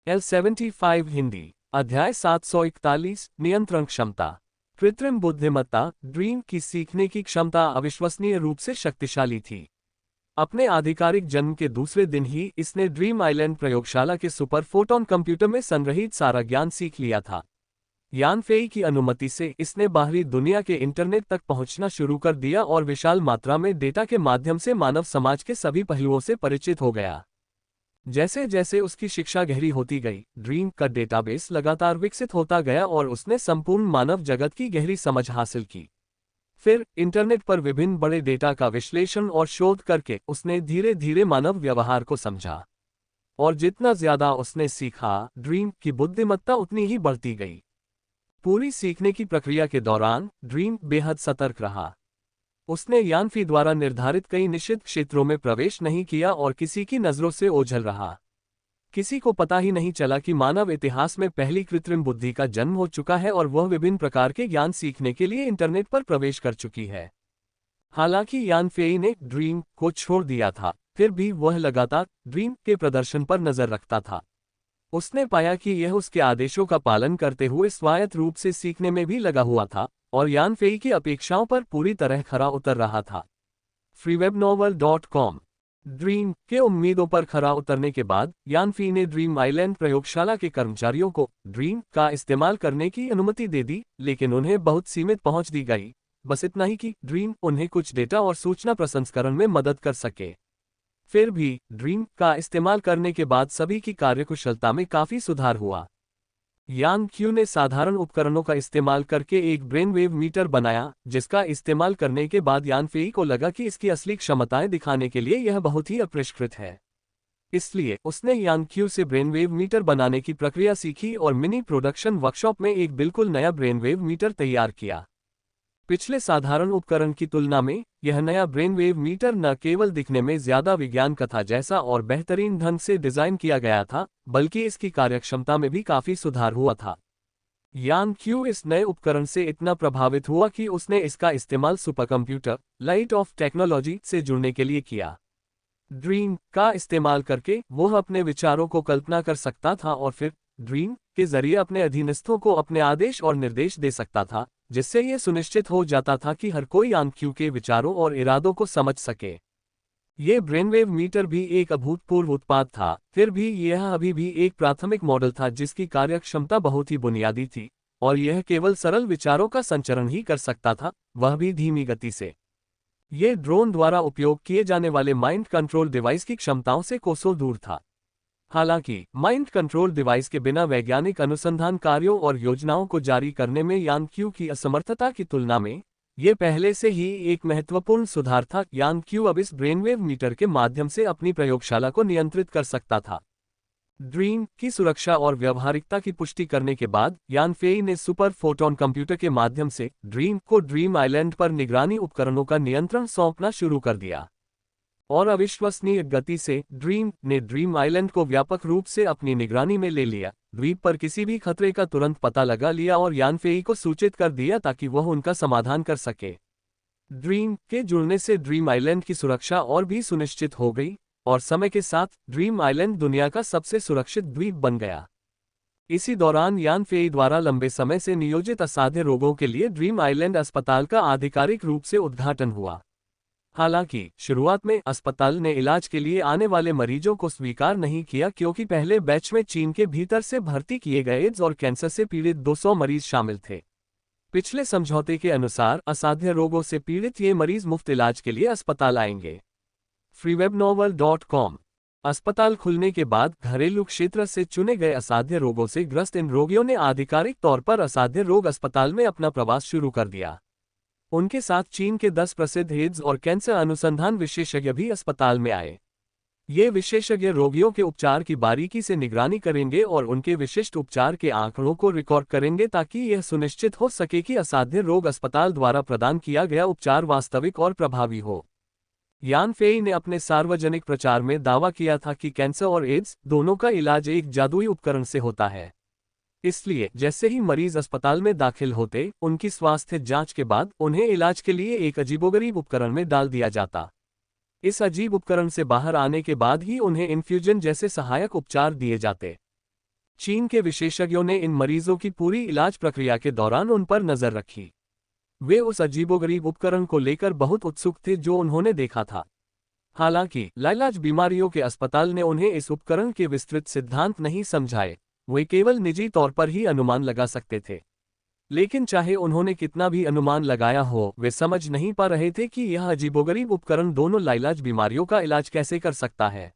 L75 Hindi अध्याय 741 नियंत्रण क्षमता। कृत्रिम बुद्धिमत्ता ड्रीम की सीखने की क्षमता अविश्वसनीय रूप से शक्तिशाली थी। अपने आधिकारिक जन्म के दूसरे दिन ही इसने ड्रीम आइलैंड प्रयोगशाला के सुपर फोटोन कंप्यूटर में संग्रहीत सारा ज्ञान सीख लिया था। यान फेई की अनुमति से इसने बाहरी दुनिया के इंटरनेट तक पहुंचना शुरू कर दिया और विशाल मात्रा में डेटा के माध्यम से मानव समाज के सभी पहलुओं से परिचित हो गया। जैसे जैसे उसकी शिक्षा गहरी होती गई, ड्रीम का डेटाबेस लगातार विकसित होता गया और उसने संपूर्ण मानव जगत की गहरी समझ हासिल की। फिर इंटरनेट पर विभिन्न बड़े डेटा का विश्लेषण और शोध करके उसने धीरे धीरे मानव व्यवहार को समझा। और जितना ज्यादा उसने सीखा, ड्रीम की बुद्धिमत्ता उतनी ही बढ़ती गई। पूरी सीखने की प्रक्रिया के दौरान ड्रीम बेहद सतर्क रहा। उसने यानफी द्वारा निर्धारित कई निश्चित क्षेत्रों में प्रवेश नहीं किया और किसी की नजरों से ओझल रहा। किसी को पता ही नहीं चला कि मानव इतिहास में पहली कृत्रिम बुद्धि का जन्म हो चुका है और वह विभिन्न प्रकार के ज्ञान सीखने के लिए इंटरनेट पर प्रवेश कर चुकी है। हालांकि यानफेई ने ड्रीम को छोड़ दिया था, फिर भी वह लगातार ड्रीम के प्रदर्शन पर नजर रखता था। उसने पाया कि यह उसके आदेशों का पालन करते हुए स्वायत्त रूप से सीखने में भी लगा हुआ था और यानफेई की अपेक्षाओं पर पूरी तरह खरा उतर रहा था। freewebnovel.com ड्रीम के उम्मीदों पर खरा उतरने के बाद यानफी ने ड्रीम आइलैंड प्रयोगशाला के कर्मचारियों को ड्रीम का इस्तेमाल करने की अनुमति दे दी, लेकिन उन्हें बहुत सीमित पहुंच दी गई। बस इतना ही कि ड्रीम उन्हें कुछ डेटा और सूचना प्रसंस्करण में मदद कर सके। फिर भी ड्रीम का इस्तेमाल करने के बाद सभी की कार्यकुशलता में काफी सुधार हुआ। यान क्यू ने साधारण उपकरणों का इस्तेमाल करके एक ब्रेनवेव मीटर बनाया, जिसका इस्तेमाल करने के बाद यानफेई को लगा कि इसकी असली क्षमताएं दिखाने के लिए यह बहुत ही अपरिष्कृत है। इसलिए उसने यान क्यू से ब्रेनवेव मीटर बनाने की प्रक्रिया सीखी और मिनी प्रोडक्शन वर्कशॉप में एक बिल्कुल नया ब्रेनवेव मीटर तैयार किया। पिछले साधारण उपकरण की तुलना में यह नया ब्रेनवेव मीटर न केवल दिखने में ज्यादा विज्ञान कथा जैसा और बेहतरीन ढंग से डिजाइन किया गया था, बल्कि इसकी कार्यक्षमता में भी काफी सुधार हुआ था। यान क्यू इस नए उपकरण से इतना प्रभावित हुआ कि उसने इसका इस्तेमाल सुपरकंप्यूटर लाइट ऑफ टेक्नोलॉजी से जुड़ने के लिए किया। ड्रीम का इस्तेमाल करके वह अपने विचारों को कल्पना कर सकता था और फिर ड्रीम के जरिए अपने अधीनस्थों को अपने आदेश और निर्देश दे सकता था, जिससे यह सुनिश्चित हो जाता था कि हर कोई यान क्यू के विचारों और इरादों को समझ सके। ये ब्रेनवेव मीटर भी एक अभूतपूर्व उत्पाद था, फिर भी यह अभी भी एक प्राथमिक मॉडल था जिसकी कार्यक्षमता बहुत ही बुनियादी थी और यह केवल सरल विचारों का संचरण ही कर सकता था, वह भी धीमी गति से। यह ड्रोन द्वारा उपयोग किए जाने वाले माइंड कंट्रोल डिवाइस की क्षमताओं से कोसों दूर था। हालांकि माइंड कंट्रोल डिवाइस के बिना वैज्ञानिक अनुसंधान कार्यों और योजनाओं को जारी करने में यान क्यू की असमर्थता की तुलना में ये पहले से ही एक महत्वपूर्ण सुधार था। यान क्यू अब इस ब्रेनवेव मीटर के माध्यम से अपनी प्रयोगशाला को नियंत्रित कर सकता था। ड्रीम की सुरक्षा और व्यावहारिकता की पुष्टि करने के बाद यानफेई ने सुपर फोटोन कंप्यूटर के माध्यम से ड्रीम को ड्रीम आइलैंड पर निगरानी उपकरणों का नियंत्रण सौंपना शुरू कर दिया। और अविश्वसनीय गति से ड्रीम ने ड्रीम आइलैंड को व्यापक रूप से अपनी निगरानी में ले लिया। द्वीप पर किसी भी खतरे का तुरंत पता लगा लिया और यानफेई को सूचित कर दिया ताकि वह उनका समाधान कर सके। ड्रीम के जुड़ने से ड्रीम आइलैंड की सुरक्षा और भी सुनिश्चित हो गई और समय के साथ ड्रीम आइलैंड दुनिया का सबसे सुरक्षित द्वीप बन गया। इसी दौरान यानफेई द्वारा लंबे समय से नियोजित असाध्य रोगों के लिए ड्रीम आइलैंड अस्पताल का आधिकारिक रूप से उद्घाटन हुआ। हालांकि शुरुआत में अस्पताल ने इलाज के लिए आने वाले मरीजों को स्वीकार नहीं किया, क्योंकि पहले बैच में चीन के भीतर से भर्ती किए गए एड्स और कैंसर से पीड़ित 200 मरीज शामिल थे। पिछले समझौते के अनुसार असाध्य रोगों से पीड़ित ये मरीज मुफ्त इलाज के लिए अस्पताल आएंगे। freewebnovel.com अस्पताल खुलने के बाद घरेलू क्षेत्र से चुने गए असाध्य रोगों से ग्रस्त इन रोगियों ने आधिकारिक तौर पर असाध्य रोग अस्पताल में अपना प्रवास शुरू कर दिया। उनके साथ चीन के 10 प्रसिद्ध एड्स और कैंसर अनुसंधान विशेषज्ञ भी अस्पताल में आए। ये विशेषज्ञ रोगियों के उपचार की बारीकी से निगरानी करेंगे और उनके विशिष्ट उपचार के आंकड़ों को रिकॉर्ड करेंगे ताकि यह सुनिश्चित हो सके कि असाध्य रोग अस्पताल द्वारा प्रदान किया गया उपचार वास्तविक और प्रभावी हो। यानफेई ने अपने सार्वजनिक प्रचार में दावा किया था कि कैंसर और एड्स दोनों का इलाज एक जादुई उपकरण से होता है। इसलिए जैसे ही मरीज अस्पताल में दाखिल होते, उनकी स्वास्थ्य जांच के बाद उन्हें इलाज के लिए एक अजीबोगरीब उपकरण में डाल दिया जाता। इस अजीब उपकरण से बाहर आने के बाद ही उन्हें इन्फ्यूजन जैसे सहायक उपचार दिए जाते। चीन के विशेषज्ञों ने इन मरीजों की पूरी इलाज प्रक्रिया के दौरान उन पर नजर रखी। वे उस अजीबोगरीब उपकरण को लेकर बहुत उत्सुक थे जो उन्होंने देखा था। हालांकि लाइलाज बीमारियों के अस्पताल ने उन्हें इस उपकरण के विस्तृत सिद्धांत नहीं समझाए, वे केवल निजी तौर पर ही अनुमान लगा सकते थे। लेकिन चाहे उन्होंने कितना भी अनुमान लगाया हो, वे समझ नहीं पा रहे थे कि यह अजीबोगरीब उपकरण दोनों लाइलाज बीमारियों का इलाज कैसे कर सकता है।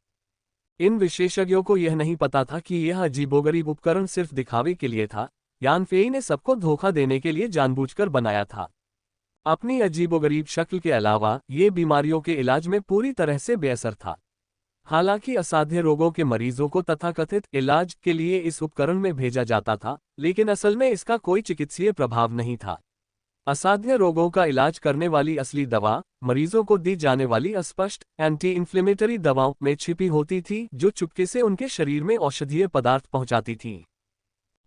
इन विशेषज्ञों को यह नहीं पता था कि यह अजीबोगरीब उपकरण सिर्फ दिखावे के लिए था। यान फेई ने सबको धोखा देने के लिए जानबूझकर बनाया था। अपनी अजीबोगरीब शक्ल के अलावा ये बीमारियों के इलाज में पूरी तरह से बेअसर था। हालांकि असाध्य रोगों के मरीजों को तथाकथित इलाज के लिए इस उपकरण में भेजा जाता था, लेकिन असल में इसका कोई चिकित्सीय प्रभाव नहीं था। असाध्य रोगों का इलाज करने वाली असली दवा मरीजों को दी जाने वाली अस्पष्ट एंटी इन्फ्लेमेटरी दवाओं में छिपी होती थी, जो चुपके से उनके शरीर में औषधीय पदार्थ पहुंचाती थीं।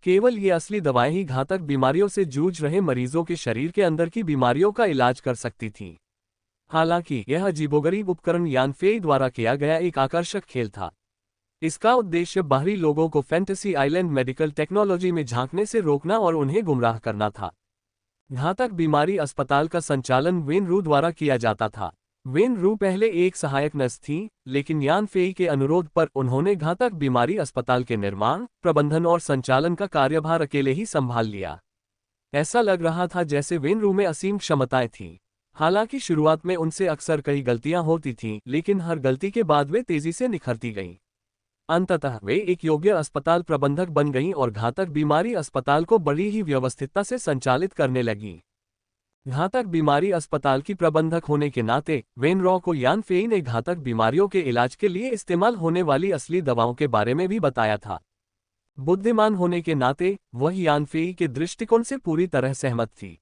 केवल ये असली दवाएं ही घातक बीमारियों से जूझ रहे मरीजों के शरीर के अंदर की बीमारियों का इलाज कर सकती थीं। हालांकि यह अजीबोगरीब उपकरण यान फेई द्वारा किया गया एक आकर्षक खेल था। इसका उद्देश्य बाहरी लोगों को फैंटेसी आइलैंड मेडिकल टेक्नोलॉजी में झांकने से रोकना और उन्हें गुमराह करना था। घातक बीमारी अस्पताल का संचालन वेन रू द्वारा किया जाता था। वेन रू पहले एक सहायक नर्स थीं, लेकिन यान फेई के अनुरोध पर उन्होंने घातक बीमारी अस्पताल के निर्माण, प्रबंधन और संचालन का कार्यभार अकेले ही संभाल लिया। ऐसा लग रहा था जैसे वेन रू में असीम क्षमताएं थीं। हालांकि शुरुआत में उनसे अक्सर कई गलतियां होती थीं, लेकिन हर गलती के बाद वे तेजी से निखरती गईं। अंततः वे एक योग्य अस्पताल प्रबंधक बन गईं और घातक बीमारी अस्पताल को बड़ी ही व्यवस्थितता से संचालित करने लगीं। घातक बीमारी अस्पताल की प्रबंधक होने के नाते वेन रॉ को यान फेई ने घातक बीमारियों के इलाज के लिए इस्तेमाल होने वाली असली दवाओं के बारे में भी बताया था। बुद्धिमान होने के नाते वह यान फेई के दृष्टिकोण से पूरी तरह सहमत थी।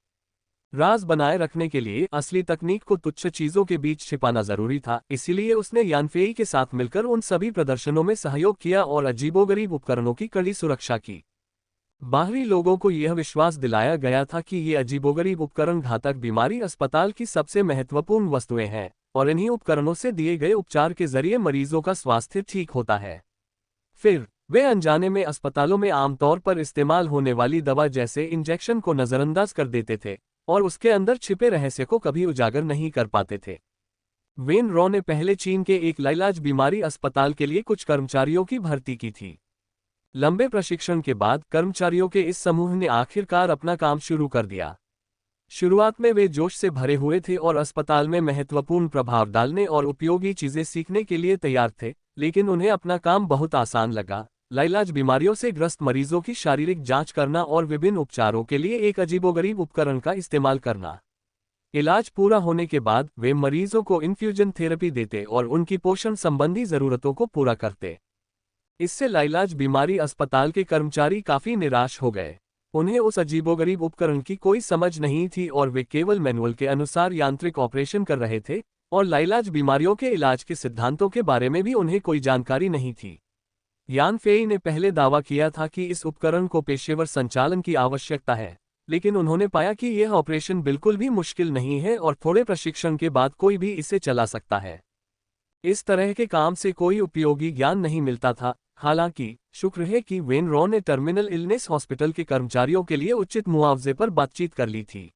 राज बनाए रखने के लिए असली तकनीक को तुच्छ चीजों के बीच छिपाना जरूरी था, इसीलिए उसने यान फेई के साथ मिलकर उन सभी प्रदर्शनों में सहयोग किया और अजीबोगरीब उपकरणों की कड़ी सुरक्षा की। बाहरी लोगों को यह विश्वास दिलाया गया था कि ये अजीबोगरीब उपकरण घातक बीमारी अस्पताल की सबसे महत्वपूर्ण वस्तुएं हैं और इन्हीं उपकरणों से दिए गए उपचार के जरिए मरीजों का स्वास्थ्य ठीक होता है। फिर वे अनजाने में अस्पतालों में आमतौर पर इस्तेमाल होने वाली दवा जैसे इंजेक्शन को नजरअंदाज कर देते थे और उसके अंदर छिपे रहस्य को कभी उजागर नहीं कर पाते थे। वेन रॉ ने पहले चीन के एक लाइलाज बीमारी अस्पताल के लिए कुछ कर्मचारियों की भर्ती की थी। लंबे प्रशिक्षण के बाद कर्मचारियों के इस समूह ने आखिरकार अपना काम शुरू कर दिया। शुरुआत में वे जोश से भरे हुए थे और अस्पताल में महत्वपूर्ण प्रभाव डालने और उपयोगी चीजें सीखने के लिए तैयार थे, लेकिन उन्हें अपना काम बहुत आसान लगा। लाइलाज बीमारियों से ग्रस्त मरीजों की शारीरिक जांच करना और विभिन्न उपचारों के लिए एक अजीबोगरीब उपकरण का इस्तेमाल करना। इलाज पूरा होने के बाद वे मरीजों को इन्फ्यूजन थेरेपी देते और उनकी पोषण संबंधी जरूरतों को पूरा करते। इससे लाइलाज बीमारी अस्पताल के कर्मचारी काफी निराश हो गए। उन्हें उस अजीबोगरीब उपकरण की कोई समझ नहीं थी और वे केवल मैनुअल के अनुसार यांत्रिक ऑपरेशन कर रहे थे और लाइलाज बीमारियों के इलाज के सिद्धांतों के बारे में भी उन्हें कोई जानकारी नहीं थी। यान फेई ने पहले दावा किया था कि इस उपकरण को पेशेवर संचालन की आवश्यकता है, लेकिन उन्होंने पाया कि यह ऑपरेशन बिल्कुल भी मुश्किल नहीं है और थोड़े प्रशिक्षण के बाद कोई भी इसे चला सकता है। इस तरह के काम से कोई उपयोगी ज्ञान नहीं मिलता था। हालांकि शुक्र है कि वेन रॉ ने टर्मिनल इलनेस हॉस्पिटल के कर्मचारियों के लिए उचित मुआवजे पर बातचीत कर ली थी।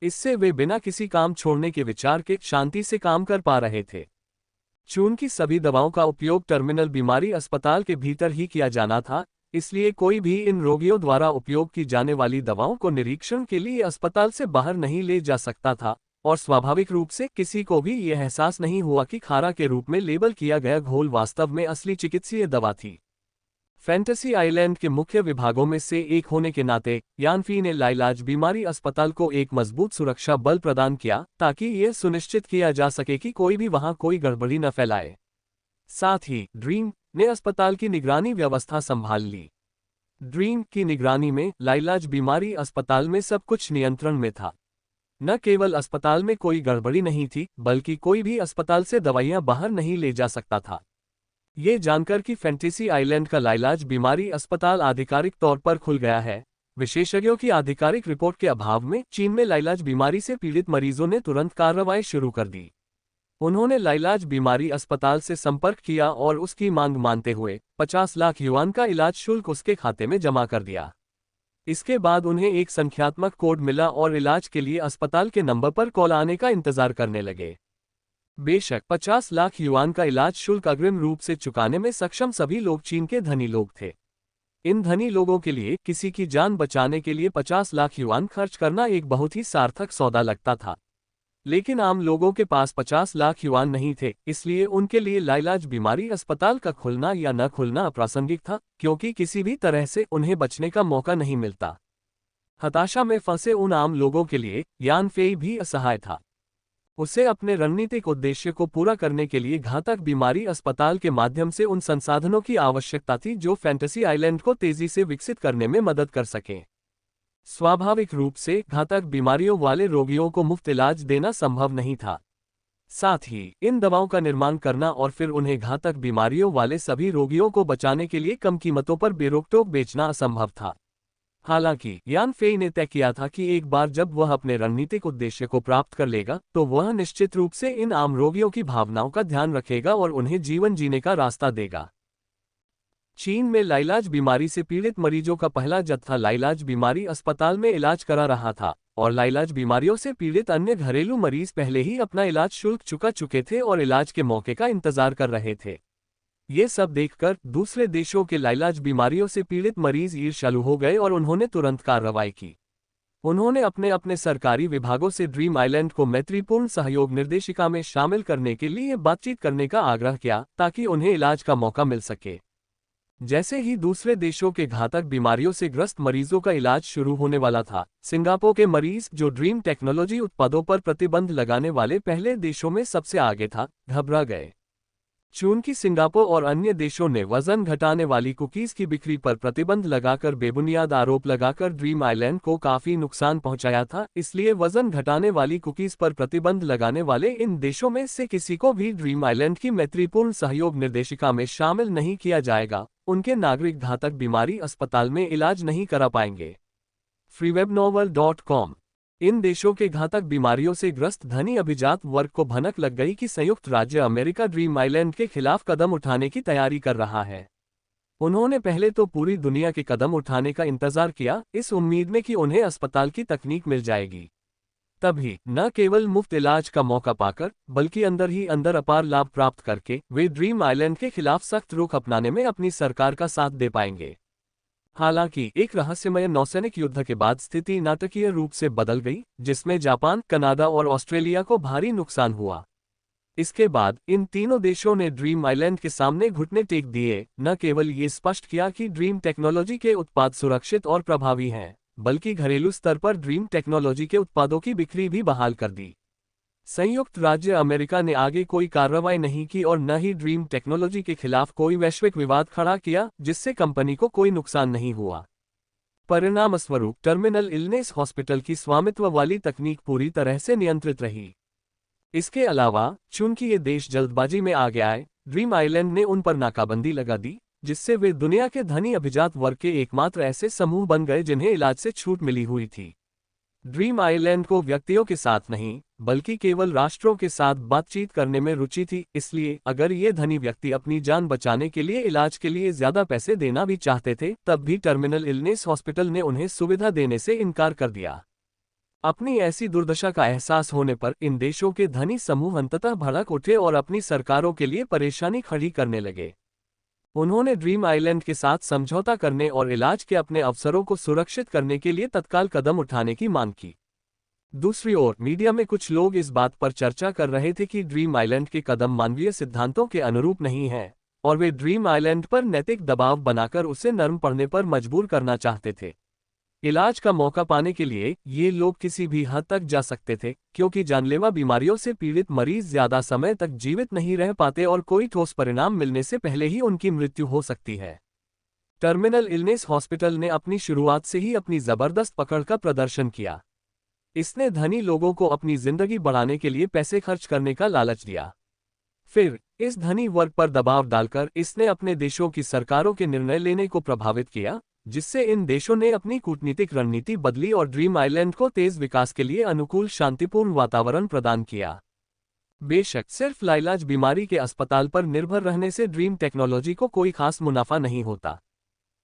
इससे वे बिना किसी काम छोड़ने के विचार के शांति से काम कर पा रहे थे। चून की सभी दवाओं का उपयोग टर्मिनल बीमारी अस्पताल के भीतर ही किया जाना था, इसलिए कोई भी इन रोगियों द्वारा उपयोग की जाने वाली दवाओं को निरीक्षण के लिए अस्पताल से बाहर नहीं ले जा सकता था और स्वाभाविक रूप से किसी को भी यह एहसास नहीं हुआ कि खारा के रूप में लेबल किया गया घोल वास्तव में असली चिकित्सीय दवा थी। फैंटेसी आइलैंड के मुख्य विभागों में से एक होने के नाते यान फेई ने लाइलाज बीमारी अस्पताल को एक मजबूत सुरक्षा बल प्रदान किया ताकि यह सुनिश्चित किया जा सके कि कोई भी वहां कोई गड़बड़ी न फैलाए। साथ ही ड्रीम ने अस्पताल की निगरानी व्यवस्था संभाल ली। ड्रीम की निगरानी में लाइलाज बीमारी अस्पताल में सब कुछ नियंत्रण में था। न केवल अस्पताल में कोई गड़बड़ी नहीं थी, बल्कि कोई भी अस्पताल से दवाइयां बाहर नहीं ले जा सकता था। ये जानकर कि फैंटेसी आइलैंड का लाइलाज बीमारी अस्पताल आधिकारिक तौर पर खुल गया है, विशेषज्ञों की आधिकारिक रिपोर्ट के अभाव में चीन में लाइलाज बीमारी से पीड़ित मरीजों ने तुरंत कार्रवाई शुरू कर दी। उन्होंने लाइलाज बीमारी अस्पताल से संपर्क किया और उसकी मांग मानते हुए 50 लाख युआन का इलाज शुल्क उसके खाते में जमा कर दिया। इसके बाद उन्हें एक संख्यात्मक कोड मिला और इलाज के लिए अस्पताल के नंबर पर कॉल आने का इंतजार करने लगे। बेशक 50 लाख युआन का इलाज शुल्क अग्रिम रूप से चुकाने में सक्षम सभी लोग चीन के धनी लोग थे। इन धनी लोगों के लिए किसी की जान बचाने के लिए 50 लाख युआन खर्च करना एक बहुत ही सार्थक सौदा लगता था। लेकिन आम लोगों के पास 50 लाख युआन नहीं थे, इसलिए उनके लिए लाइलाज बीमारी अस्पताल का खुलना या न खुलना अप्रासंगिक था, क्योंकि किसी भी तरह से उन्हें बचने का मौका नहीं मिलता। हताशा में फंसे उन आम लोगों के लिए यान फेई भी असहाय था। उसे अपने रणनीतिक उद्देश्य को पूरा करने के लिए घातक बीमारी अस्पताल के माध्यम से उन संसाधनों की आवश्यकता थी जो फैंटेसी आइलैंड को तेजी से विकसित करने में मदद कर सकें। स्वाभाविक रूप से घातक बीमारियों वाले रोगियों को मुफ्त इलाज देना संभव नहीं था। साथ ही इन दवाओं का निर्माण करना और फिर उन्हें घातक बीमारियों वाले सभी रोगियों को बचाने के लिए कम कीमतों पर बेरोक-टोक बेचना असंभव था। हालांकि यान फेई ने तय किया था कि एक बार जब वह अपने रणनीतिक उद्देश्य को प्राप्त कर लेगा तो वह निश्चित रूप से इन आम रोगियों की भावनाओं का ध्यान रखेगा और उन्हें जीवन जीने का रास्ता देगा। चीन में लाइलाज बीमारी से पीड़ित मरीजों का पहला जत्था लाइलाज बीमारी अस्पताल में इलाज करा रहा था, और लाइलाज बीमारियों से पीड़ित अन्य घरेलू मरीज पहले ही अपना इलाज शुल्क चुका चुके थे और इलाज के मौके का इंतजार कर रहे थे। ये सब देखकर दूसरे देशों के लाइलाज बीमारियों से पीड़ित मरीज ईर्ष्यालु हो गए और उन्होंने तुरंत कार्रवाई की। उन्होंने अपने अपने सरकारी विभागों से ड्रीम आइलैंड को मैत्रीपूर्ण सहयोग निर्देशिका में शामिल करने के लिए बातचीत करने का आग्रह किया ताकि उन्हें इलाज का मौका मिल सके। जैसे ही दूसरे देशों के घातक बीमारियों से ग्रस्त मरीजों का इलाज शुरू होने वाला था, सिंगापुर के मरीज, जो ड्रीम टेक्नोलॉजी उत्पादों पर प्रतिबंध लगाने वाले पहले देशों में सबसे आगे था, घबरा गए। चूंकि सिंगापुर और अन्य देशों ने वजन घटाने वाली कुकीज की बिक्री पर प्रतिबंध लगाकर बेबुनियाद आरोप लगाकर ड्रीम आइलैंड को काफी नुकसान पहुंचाया था, इसलिए वजन घटाने वाली कुकीज पर प्रतिबंध लगाने वाले इन देशों में से किसी को भी ड्रीम आइलैंड की मैत्रीपूर्ण सहयोग निर्देशिका में शामिल नहीं किया जाएगा। उनके नागरिक घातक बीमारी अस्पताल में इलाज नहीं करा पाएंगे। freewebnovel.com। इन देशों के घातक बीमारियों से ग्रस्त धनी अभिजात वर्ग को भनक लग गई कि संयुक्त राज्य अमेरिका ड्रीम आइलैंड के खिलाफ कदम उठाने की तैयारी कर रहा है। उन्होंने पहले तो पूरी दुनिया के कदम उठाने का इंतजार किया, इस उम्मीद में कि उन्हें अस्पताल की तकनीक मिल जाएगी। तभी न केवल मुफ्त इलाज का मौका पाकर, बल्कि अंदर ही अंदर अपार लाभ प्राप्त करके वे ड्रीम आइलैंड के खिलाफ सख्त रुख अपनाने में अपनी सरकार का साथ दे पाएंगे। हालांकि एक रहस्यमय नौसैनिक युद्ध के बाद स्थिति नाटकीय रूप से बदल गई, जिसमें जापान, कनाडा और ऑस्ट्रेलिया को भारी नुकसान हुआ। इसके बाद इन तीनों देशों ने ड्रीम आइलैंड के सामने घुटने टेक दिए, न केवल ये स्पष्ट किया कि ड्रीम टेक्नोलॉजी के उत्पाद सुरक्षित और प्रभावी हैं, बल्कि घरेलू स्तर पर ड्रीम टेक्नोलॉजी के उत्पादों की बिक्री भी बहाल कर दी। संयुक्त राज्य अमेरिका ने आगे कोई कार्रवाई नहीं की और न ही ड्रीम टेक्नोलॉजी के खिलाफ कोई वैश्विक विवाद खड़ा किया, जिससे कंपनी को कोई नुकसान नहीं हुआ। परिणामस्वरूप टर्मिनल इलनेस हॉस्पिटल की स्वामित्व वाली तकनीक पूरी तरह से नियंत्रित रही। इसके अलावा चूंकि ये देश जल्दबाजी में आगे आए, ड्रीम आइलैंड ने उन पर नाकाबंदी लगा दी, जिससे वे दुनिया के धनी अभिजात वर्ग के एकमात्र ऐसे समूह बन गए जिन्हें इलाज से छूट मिली हुई थी। ड्रीम आइलैंड को व्यक्तियों के साथ नहीं, बल्कि केवल राष्ट्रों के साथ बातचीत करने में रुचि थी, इसलिए अगर ये धनी व्यक्ति अपनी जान बचाने के लिए इलाज के लिए ज्यादा पैसे देना भी चाहते थे, तब भी टर्मिनल इलनेस हॉस्पिटल ने उन्हें सुविधा देने से इनकार कर दिया। अपनी ऐसी दुर्दशा का एहसास होने पर इन देशों के धनी समूह अंततः भड़क उठे और अपनी सरकारों के लिए परेशानी खड़ी करने लगे। उन्होंने ड्रीम आइलैंड के साथ समझौता करने और इलाज के अपने अवसरों को सुरक्षित करने के लिए तत्काल कदम उठाने की मांग की। दूसरी ओर मीडिया में कुछ लोग इस बात पर चर्चा कर रहे थे कि ड्रीम आइलैंड के कदम मानवीय सिद्धांतों के अनुरूप नहीं हैं, और वे ड्रीम आइलैंड पर नैतिक दबाव बनाकर उसे नरम पड़ने पर मजबूर करना चाहते थे। इलाज का मौका पाने के लिए ये लोग किसी भी हद तक जा सकते थे, क्योंकि जानलेवा बीमारियों से पीड़ित मरीज ज्यादा समय तक जीवित नहीं रह पाते और कोई ठोस परिणाम मिलने से पहले ही उनकी मृत्यु हो सकती है। टर्मिनल इलनेस हॉस्पिटल ने अपनी शुरुआत से ही अपनी जबरदस्त पकड़ का प्रदर्शन किया। इसने धनी लोगों को अपनी जिंदगी बढ़ाने के लिए पैसे खर्च करने का लालच दिया। फिर इस धनी वर्ग पर दबाव डालकर इसने अपने देशों की सरकारों के निर्णय लेने को प्रभावित किया, जिससे इन देशों ने अपनी कूटनीतिक रणनीति बदली और ड्रीम आइलैंड को तेज विकास के लिए अनुकूल शांतिपूर्ण वातावरण प्रदान किया। बेशक सिर्फ लाइलाज बीमारी के अस्पताल पर निर्भर रहने से ड्रीम टेक्नोलॉजी को कोई खास मुनाफा नहीं होता।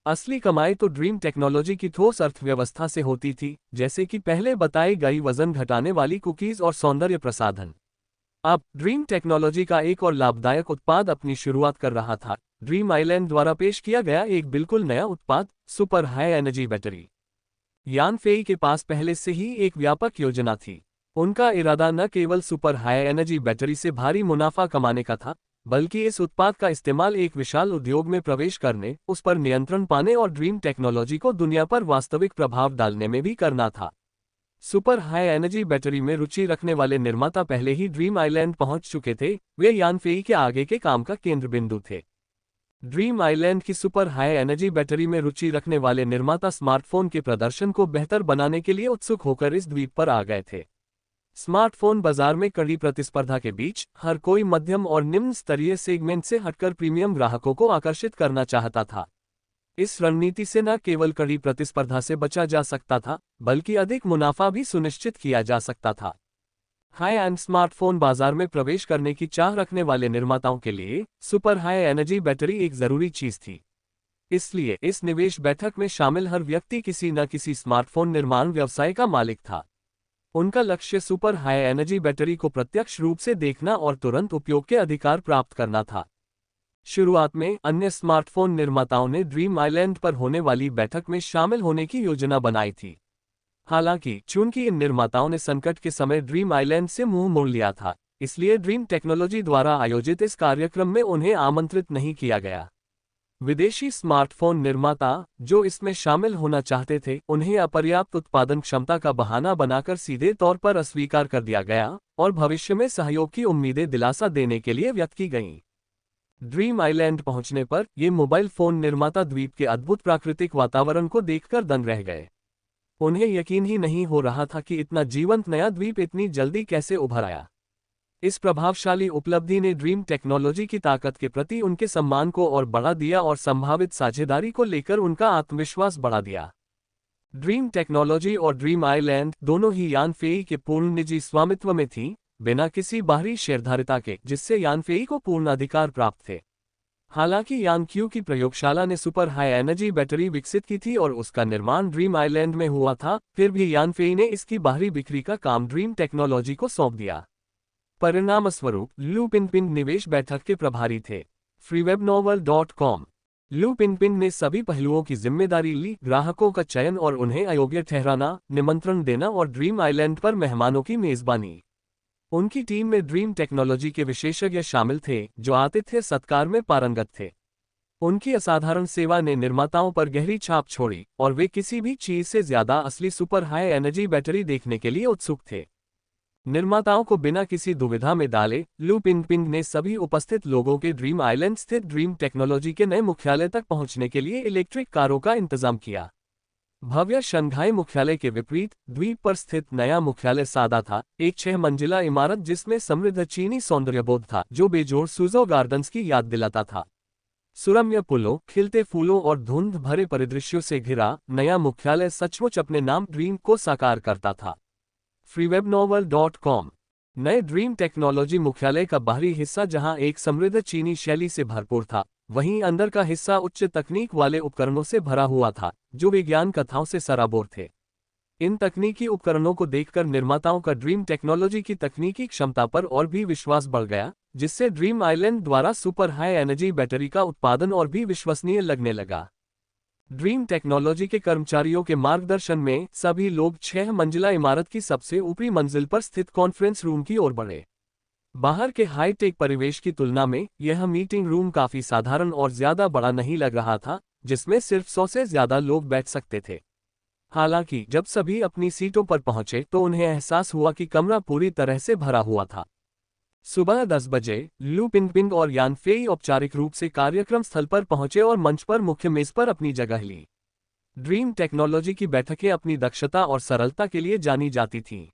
असली कमाई तो ड्रीम टेक्नोलॉजी की ठोस अर्थव्यवस्था से होती थी, जैसे कि पहले बताई गई वजन घटाने वाली कुकीज और सौंदर्य प्रसाधन। अब ड्रीम टेक्नोलॉजी का एक और लाभदायक उत्पाद अपनी शुरुआत कर रहा था। ड्रीम आइलैंड द्वारा पेश किया गया एक बिल्कुल नया उत्पाद, सुपर हाई एनर्जी बैटरी। यान फेई के पास पहले से ही एक व्यापक योजना थी। उनका इरादा न केवल सुपर हाई एनर्जी बैटरी से भारी मुनाफा कमाने का था, बल्कि इस उत्पाद का इस्तेमाल एक विशाल उद्योग में प्रवेश करने, उस पर नियंत्रण पाने और ड्रीम टेक्नोलॉजी को दुनिया पर वास्तविक प्रभाव डालने में भी करना था। सुपर हाई एनर्जी बैटरी में रुचि रखने वाले निर्माता पहले ही ड्रीम आइलैंड पहुंच चुके थे। वे यानफेई के आगे के काम का केंद्र बिंदु थे। ड्रीम आइलैंड की सुपर हाई एनर्जी बैटरी में रुचि रखने वाले निर्माता स्मार्टफोन के प्रदर्शन को बेहतर बनाने के लिए उत्सुक होकर इस द्वीप पर आ गए थे। स्मार्टफोन बाजार में कड़ी प्रतिस्पर्धा के बीच हर कोई मध्यम और निम्न स्तरीय सेगमेंट से हटकर प्रीमियम ग्राहकों को आकर्षित करना चाहता था। इस रणनीति से न केवल कड़ी प्रतिस्पर्धा से बचा जा सकता था, बल्कि अधिक मुनाफा भी सुनिश्चित किया जा सकता था। हाई एंड स्मार्टफोन बाजार में प्रवेश करने की चाह रखने वाले निर्माताओं के लिए सुपर हाई एनर्जी बैटरी एक जरूरी चीज थी। इसलिए इस निवेश बैठक में शामिल हर व्यक्ति किसी न किसी स्मार्टफोन निर्माण व्यवसाय का मालिक था। उनका लक्ष्य सुपर हाई एनर्जी बैटरी को प्रत्यक्ष रूप से देखना और तुरंत उपयोग के अधिकार प्राप्त करना था। शुरुआत में अन्य स्मार्टफोन निर्माताओं ने ड्रीम आइलैंड पर होने वाली बैठक में शामिल होने की योजना बनाई थी। हालांकि चूंकि इन निर्माताओं ने संकट के समय ड्रीम आइलैंड से मुंह मोड़ लिया था, इसलिए ड्रीम टेक्नोलॉजी द्वारा आयोजित इस कार्यक्रम में उन्हें आमंत्रित नहीं किया गया। विदेशी स्मार्टफोन निर्माता जो इसमें शामिल होना चाहते थे, उन्हें अपर्याप्त उत्पादन क्षमता का बहाना बनाकर सीधे तौर पर अस्वीकार कर दिया गया और भविष्य में सहयोग की उम्मीदें दिलासा देने के लिए व्यक्त की गईं। ड्रीम आइलैंड पहुंचने पर ये मोबाइल फोन निर्माता द्वीप के अद्भुत प्राकृतिक वातावरण को देखकर दंग रह गए। उन्हें यकीन ही नहीं हो रहा था कि इतना जीवंत नया द्वीप इतनी जल्दी कैसे उभर आया। इस प्रभावशाली उपलब्धि ने ड्रीम टेक्नोलॉजी की ताकत के प्रति उनके सम्मान को और बढ़ा दिया और संभावित साझेदारी को लेकर उनका आत्मविश्वास बढ़ा दिया। ड्रीम टेक्नोलॉजी और ड्रीम आइलैंड दोनों ही यानफेई के पूर्ण निजी स्वामित्व में थी, बिना किसी बाहरी शेयरधारिता के, जिससे यानफेई को पूर्ण अधिकार प्राप्त थे। हालांकि यानक्यू की प्रयोगशाला ने सुपर हाई एनर्जी बैटरी विकसित की थी और उसका निर्माण ड्रीम आइलैंड में हुआ था, फिर भी यानफेई ने इसकी बाहरी बिक्री का काम ड्रीम टेक्नोलॉजी को सौंप दिया। परिणामस्वरूप लू पिनपिन निवेश बैठक के प्रभारी थे। freewebnovel.com। लू पिनपिन ने सभी पहलुओं की जिम्मेदारी ली, ग्राहकों का चयन और उन्हें अयोग्य ठहराना, निमंत्रण देना और ड्रीम आइलैंड पर मेहमानों की मेजबानी। उनकी टीम में ड्रीम टेक्नोलॉजी के विशेषज्ञ शामिल थे जो आतिथ्य सत्कार में पारंगत थे। उनकी असाधारण सेवा ने निर्माताओं पर गहरी छाप छोड़ी और वे किसी भी चीज से ज्यादा असली सुपर हाई एनर्जी बैटरी देखने के लिए उत्सुक थे। निर्माताओं को बिना किसी दुविधा में डाले लू पिनपिन ने सभी उपस्थित लोगों के ड्रीम आइलैंड स्थित ड्रीम टेक्नोलॉजी के नए मुख्यालय तक पहुंचने के लिए इलेक्ट्रिक कारों का इंतजाम किया। भव्य शंघाई मुख्यालय के विपरीत द्वीप पर स्थित नया मुख्यालय सादा था, एक 6 मंजिला इमारत जिसमें समृद्ध चीनी सौंदर्यबोध था जो बेजोड़ सुजो गार्डन्स की याद दिलाता था। सुरम्य पुलों, खिलते फूलों और धुंध भरे परिदृश्यों से घिरा नया मुख्यालय सचमुच अपने नाम ड्रीम को साकार करता था। freewebnovel.com। नए ड्रीम टेक्नोलॉजी मुख्यालय का बाहरी हिस्सा जहां एक समृद्ध चीनी शैली से भरपूर था, वहीं अंदर का हिस्सा उच्च तकनीक वाले उपकरणों से भरा हुआ था जो विज्ञान कथाओं से सराबोर थे। इन तकनीकी उपकरणों को देखकर निर्माताओं का ड्रीम टेक्नोलॉजी की तकनीकी क्षमता पर और भी विश्वास बढ़ गया, जिससे ड्रीम आइलैंड द्वारा सुपर हाई एनर्जी बैटरी का उत्पादन और भी विश्वसनीय लगने लगा। ड्रीम टेक्नोलॉजी के कर्मचारियों के मार्गदर्शन में सभी लोग 6 मंजिला इमारत की सबसे ऊपरी मंजिल पर स्थित कॉन्फ्रेंस रूम की ओर बढ़े। बाहर के हाईटेक परिवेश की तुलना में यह मीटिंग रूम काफी साधारण और ज्यादा बड़ा नहीं लग रहा था, जिसमें सिर्फ 100 से ज्यादा लोग बैठ सकते थे। हालांकि जब सभी अपनी सीटों पर पहुंचे तो उन्हें एहसास हुआ कि कमरा पूरी तरह से भरा हुआ था। सुबह 10 बजे लू पिनपिन और यानफेई औपचारिक रूप से कार्यक्रम स्थल पर पहुंचे और मंच पर मुख्य मेज पर अपनी जगह ली। ड्रीम टेक्नोलॉजी की बैठकें अपनी दक्षता और सरलता के लिए जानी जाती थीं।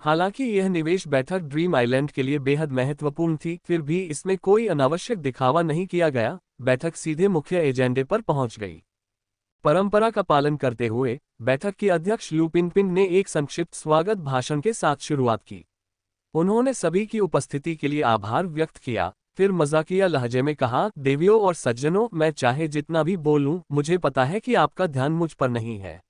हालांकि यह निवेश बैठक ड्रीम आइलैंड के लिए बेहद महत्वपूर्ण थी, फिर भी इसमें कोई अनावश्यक दिखावा नहीं किया गया। बैठक सीधे मुख्य एजेंडे पर पहुंच गई। परंपरा का पालन करते हुए बैठक की अध्यक्ष लू पिनपिन ने एक संक्षिप्त स्वागत भाषण के साथ शुरुआत की। उन्होंने सभी की उपस्थिति के लिए आभार व्यक्त किया, फिर मजाकिया लहजे में कहा, देवियों और सज्जनों, मैं चाहे जितना भी बोलूं, मुझे पता है कि आपका ध्यान मुझ पर नहीं है।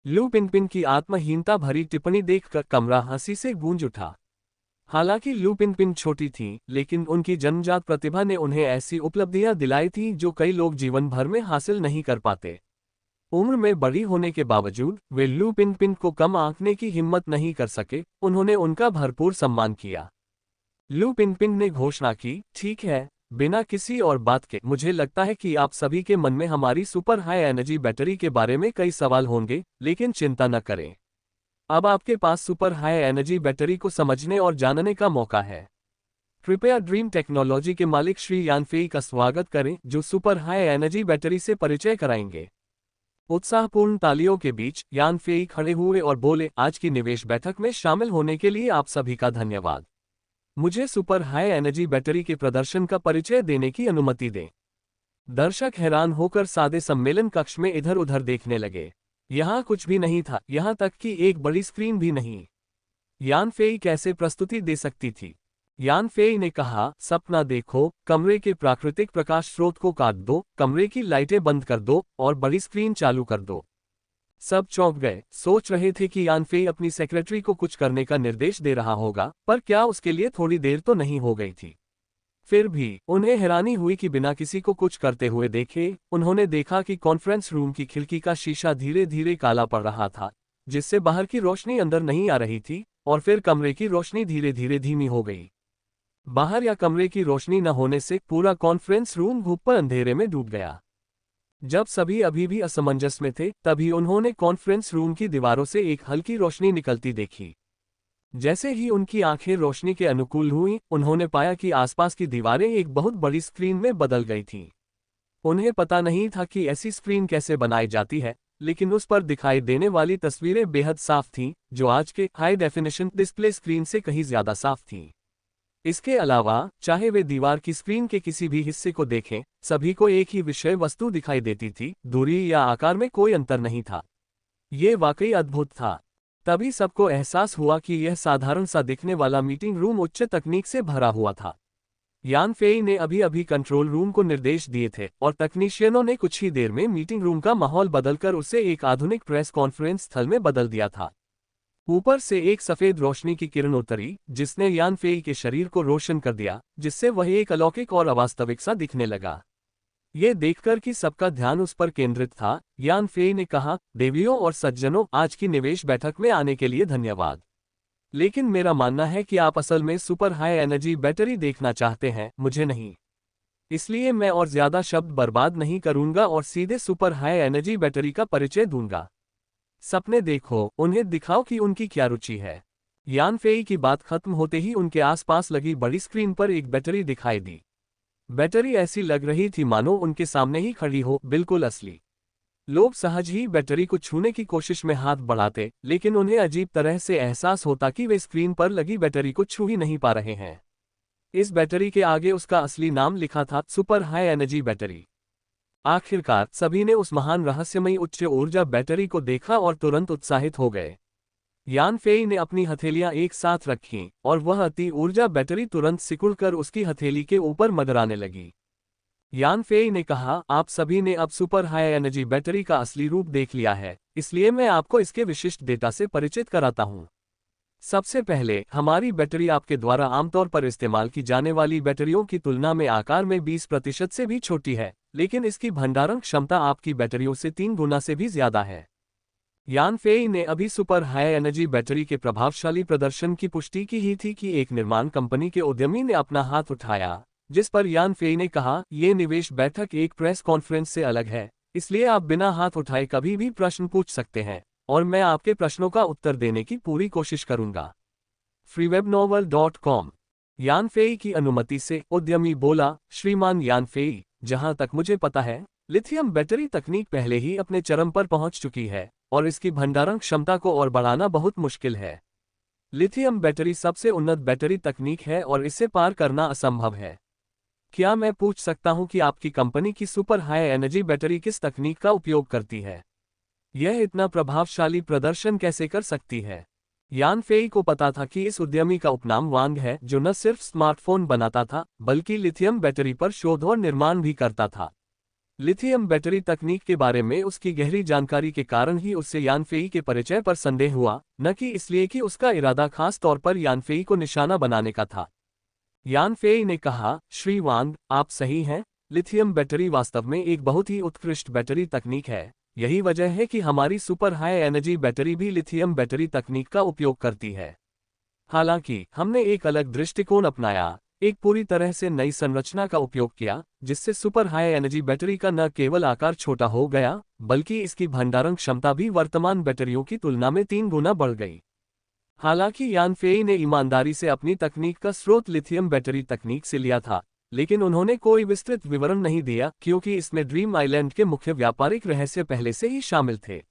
लू पिनपिन की आत्महीनता भरी टिप्पणी देखकर कमरा हंसी से गूंज उठा। हालांकि लू पिनपिन छोटी थीं, लेकिन उनकी जन्मजात प्रतिभा ने उन्हें ऐसी उपलब्धियां दिलाई थीं जो कई लोग जीवन भर में हासिल नहीं कर पाते। उम्र में बड़ी होने के बावजूद वे लू पिनपिन को कम आंकने की हिम्मत नहीं कर सके, उन्होंने उनका भरपूर सम्मान किया। लू पिनपिन ने घोषणा की, ठीक है, बिना किसी और बात के, मुझे लगता है कि आप सभी के मन में हमारी सुपर हाई एनर्जी बैटरी के बारे में कई सवाल होंगे, लेकिन चिंता न करें। अब आपके पास सुपर हाई एनर्जी बैटरी को समझने और जानने का मौका है। कृपया ड्रीम टेक्नोलॉजी के मालिक श्री यान फेई का स्वागत करें, जो सुपर हाई एनर्जी बैटरी से परिचय कराएंगे। उत्साहपूर्ण तालियों के बीच यान फेई खड़े हुए और बोले, आज की निवेश बैठक में शामिल होने के लिए आप सभी का धन्यवाद। मुझे सुपर हाई एनर्जी बैटरी के प्रदर्शन का परिचय देने की अनुमति दें। दर्शक हैरान होकर सादे सम्मेलन कक्ष में इधर उधर देखने लगे। यहाँ कुछ भी नहीं था, यहाँ तक कि एक बड़ी स्क्रीन भी नहीं। यान फेई कैसे प्रस्तुति दे सकती थी? यान फेई ने कहा, सपना देखो, कमरे के प्राकृतिक प्रकाश स्रोत को काट दो, कमरे की लाइटें बंद कर दो और बड़ी स्क्रीन चालू कर दो। सब चौंक गए, सोच रहे थे कि यान फेई अपनी सेक्रेटरी को कुछ करने का निर्देश दे रहा होगा, पर क्या उसके लिए थोड़ी देर तो नहीं हो गई थी? फिर भी उन्हें हैरानी हुई कि बिना किसी को कुछ करते हुए देखे, उन्होंने देखा कि कॉन्फ्रेंस रूम की खिड़की का शीशा धीरे धीरे काला पड़ रहा था, जिससे बाहर की रोशनी अंदर नहीं आ रही थी, और फिर कमरे की रोशनी धीरे धीरे धीमी हो गई। बाहर या कमरे की रोशनी न होने से पूरा कॉन्फ्रेंस रूम घुपर अंधेरे में डूब गया। जब सभी अभी भी असमंजस में थे, तभी उन्होंने कॉन्फ्रेंस रूम की दीवारों से एक हल्की रोशनी निकलती देखी। जैसे ही उनकी आंखें रोशनी के अनुकूल हुईं, उन्होंने पाया कि आसपास की दीवारें एक बहुत बड़ी स्क्रीन में बदल गई थीं। उन्हें पता नहीं था कि ऐसी स्क्रीन कैसे बनाई जाती है, लेकिन उस पर दिखाई देने वाली तस्वीरें बेहद साफ थीं, जो आज के हाई डेफिनेशन डिस्प्ले स्क्रीन से कहीं ज्यादा साफ थीं। इसके अलावा, चाहे वे दीवार की स्क्रीन के किसी भी हिस्से को देखें, सभी को एक ही विषय वस्तु दिखाई देती थी, दूरी या आकार में कोई अंतर नहीं था। ये वाकई अद्भुत था। तभी सबको एहसास हुआ कि यह साधारण सा दिखने वाला मीटिंग रूम उच्च तकनीक से भरा हुआ था। यान फेई ने अभी अभी कंट्रोल रूम को निर्देश दिए थे, और तकनीशियनों ने कुछ ही देर में मीटिंग रूम का माहौल बदलकर उसे एक आधुनिक प्रेस कॉन्फ्रेंस स्थल में बदल दिया था। ऊपर से एक सफेद रोशनी की किरण उतरी, जिसने यान फेई के शरीर को रोशन कर दिया, जिससे वह एक अलौकिक और अवास्तविक सा दिखने लगा। ये देखकर कि सबका ध्यान उस पर केंद्रित था, यान फेई ने कहा, देवियों और सज्जनों, आज की निवेश बैठक में आने के लिए धन्यवाद। लेकिन मेरा मानना है कि आप असल में सुपर हाई एनर्जी बैटरी देखना चाहते हैं, मुझे नहीं। इसलिए मैं और ज्यादा शब्द बर्बाद नहीं करूंगा और सीधे सुपर हाई एनर्जी बैटरी का परिचय दूंगा। सपने देखो, उन्हें दिखाओ कि उनकी क्या रुचि है। यान फेई की बात खत्म होते ही उनके आसपास लगी बड़ी स्क्रीन पर एक बैटरी दिखाई दी। बैटरी ऐसी लग रही थी मानो उनके सामने ही खड़ी हो, बिल्कुल असली। लोग सहज ही बैटरी को छूने की कोशिश में हाथ बढ़ाते, लेकिन उन्हें अजीब तरह से एहसास होता कि वे स्क्रीन पर लगी बैटरी को छू ही नहीं पा रहे हैं। इस बैटरी के आगे उसका असली नाम लिखा था, सुपर हाई एनर्जी बैटरी। आखिरकार सभी ने उस महान रहस्यमयी उच्च ऊर्जा बैटरी को देखा और तुरंत उत्साहित हो गए। यान फेई ने अपनी हथेलियां एक साथ रखीं, और वह अति ऊर्जा बैटरी तुरंत सिकुड़कर उसकी हथेली के ऊपर मडराने लगी। यान फेई ने कहा, आप सभी ने अब सुपर हाई एनर्जी बैटरी का असली रूप देख लिया है, इसलिए मैं आपको इसके विशिष्ट डेटा से परिचित कराता हूं। सबसे पहले, हमारी बैटरी आपके द्वारा आमतौर पर इस्तेमाल की जाने वाली बैटरियों की तुलना में आकार में 20% से भी छोटी है, लेकिन इसकी भंडारण क्षमता आपकी बैटरियों से 3 गुना से भी ज्यादा है। यान फेई ने अभी सुपर हाई एनर्जी बैटरी के प्रभावशाली प्रदर्शन की पुष्टि की ही थी कि एक निर्माण कंपनी के उद्यमी ने अपना हाथ उठाया, जिस पर यान फेई ने कहा, ये निवेश बैठक एक प्रेस कॉन्फ्रेंस से अलग है, इसलिए आप बिना हाथ उठाए कभी भी प्रश्न पूछ सकते हैं, और मैं आपके प्रश्नों का उत्तर देने की पूरी कोशिश करूंगा। freewebnovel.com। यान फेई की अनुमति से उद्यमी बोला, श्रीमान यान फेई, जहां तक मुझे पता है, लिथियम बैटरी तकनीक पहले ही अपने चरम पर पहुंच चुकी है, और इसकी भंडारण क्षमता को और बढ़ाना बहुत मुश्किल है। लिथियम बैटरी सबसे उन्नत बैटरी तकनीक है और इसे पार करना असंभव है। क्या मैं पूछ सकता हूं कि आपकी कंपनी की सुपर हाई एनर्जी बैटरी किस तकनीक का उपयोग करती है? यह इतना प्रभावशाली प्रदर्शन कैसे कर सकती है? यान फेई को पता था कि इस उद्यमी का उपनाम वांग है, जो न सिर्फ स्मार्टफोन बनाता था बल्कि लिथियम बैटरी पर शोध और निर्माण भी करता था। लिथियम बैटरी तकनीक के बारे में उसकी गहरी जानकारी के कारण ही उससे यान फेई के परिचय पर संदेह हुआ, न कि इसलिए कि उसका इरादा खास तौर पर यान फेई को निशाना बनाने का था। यान फेई ने कहा, श्री वांग, आप सही हैं, लिथियम बैटरी वास्तव में एक बहुत ही उत्कृष्ट बैटरी तकनीक है। यही वजह है कि हमारी सुपर हाई एनर्जी बैटरी भी लिथियम बैटरी तकनीक का उपयोग करती है। हालांकि हमने एक अलग दृष्टिकोण अपनाया, एक पूरी तरह से नई संरचना का उपयोग किया, जिससे सुपर हाई एनर्जी बैटरी का न केवल आकार छोटा हो गया, बल्कि इसकी भंडारण क्षमता भी वर्तमान बैटरियों की तुलना में 3 गुना बढ़ गई। हालांकि यान फेई ने ईमानदारी से अपनी तकनीक का स्रोत लिथियम बैटरी तकनीक से लिया था, लेकिन उन्होंने कोई विस्तृत विवरण नहीं दिया क्योंकि इसमें ड्रीम आइलैंड के मुख्य व्यापारिक रहस्य पहले से ही शामिल थे।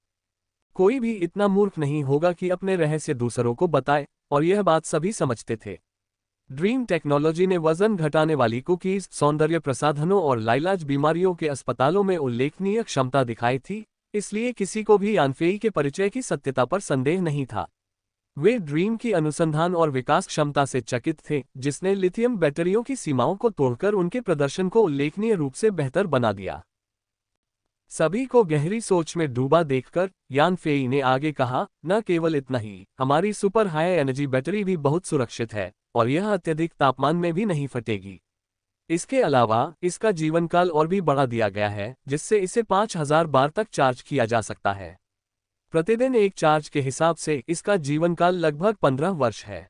कोई भी इतना मूर्ख नहीं होगा कि अपने रहस्य दूसरों को बताए, और यह बात सभी समझते थे। ड्रीम टेक्नोलॉजी ने वजन घटाने वाली कुकीज, सौंदर्य प्रसाधनों और लाइलाज बीमारियों के अस्पतालों में उल्लेखनीय क्षमता दिखाई थी, इसलिए किसी को भी यान फेई के परिचय की सत्यता पर संदेह नहीं था। वे ड्रीम की अनुसंधान और विकास क्षमता से चकित थे, जिसने लिथियम बैटरियों की सीमाओं को तोड़कर उनके प्रदर्शन को उल्लेखनीय रूप से बेहतर बना दिया। सभी को गहरी सोच में डूबा देखकर यान फेई ने आगे कहा, न केवल इतना ही, हमारी सुपर हाई एनर्जी बैटरी भी बहुत सुरक्षित है और यह अत्यधिक तापमान में भी नहीं फटेगी। इसके अलावा इसका जीवनकाल और भी बढ़ा दिया गया है, जिससे इसे 5000 बार तक चार्ज किया जा सकता है। प्रतिदिन एक चार्ज के हिसाब से इसका जीवनकाल लगभग 15 वर्ष है।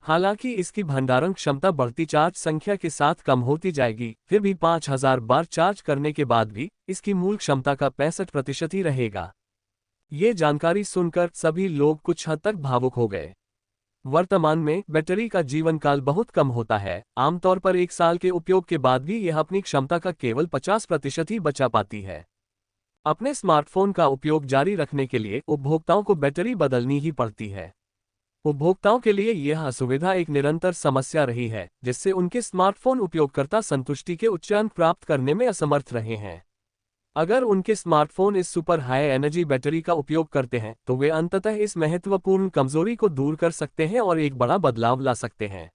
हालांकि इसकी भंडारण क्षमता बढ़ती चार्ज संख्या के साथ कम होती जाएगी, फिर भी 5000 बार चार्ज करने के बाद भी इसकी मूल क्षमता का 65% ही रहेगा। ये जानकारी सुनकर सभी लोग कुछ हद तक भावुक हो गए। वर्तमान में बैटरी का जीवनकाल बहुत कम होता है, आमतौर पर 1 साल के उपयोग के बाद भी यह अपनी क्षमता का केवल 50% ही बचा पाती है। अपने स्मार्टफोन का उपयोग जारी रखने के लिए उपभोक्ताओं को बैटरी बदलनी ही पड़ती है। उपभोक्ताओं के लिए यह असुविधा एक निरंतर समस्या रही है, जिससे उनके स्मार्टफोन उपयोगकर्ता संतुष्टि के उच्च अंक प्राप्त करने में असमर्थ रहे हैं। अगर उनके स्मार्टफोन इस सुपर हाई एनर्जी बैटरी का उपयोग करते हैं, तो वे अंततः इस महत्वपूर्ण कमजोरी को दूर कर सकते हैं और एक बड़ा बदलाव ला सकते हैं।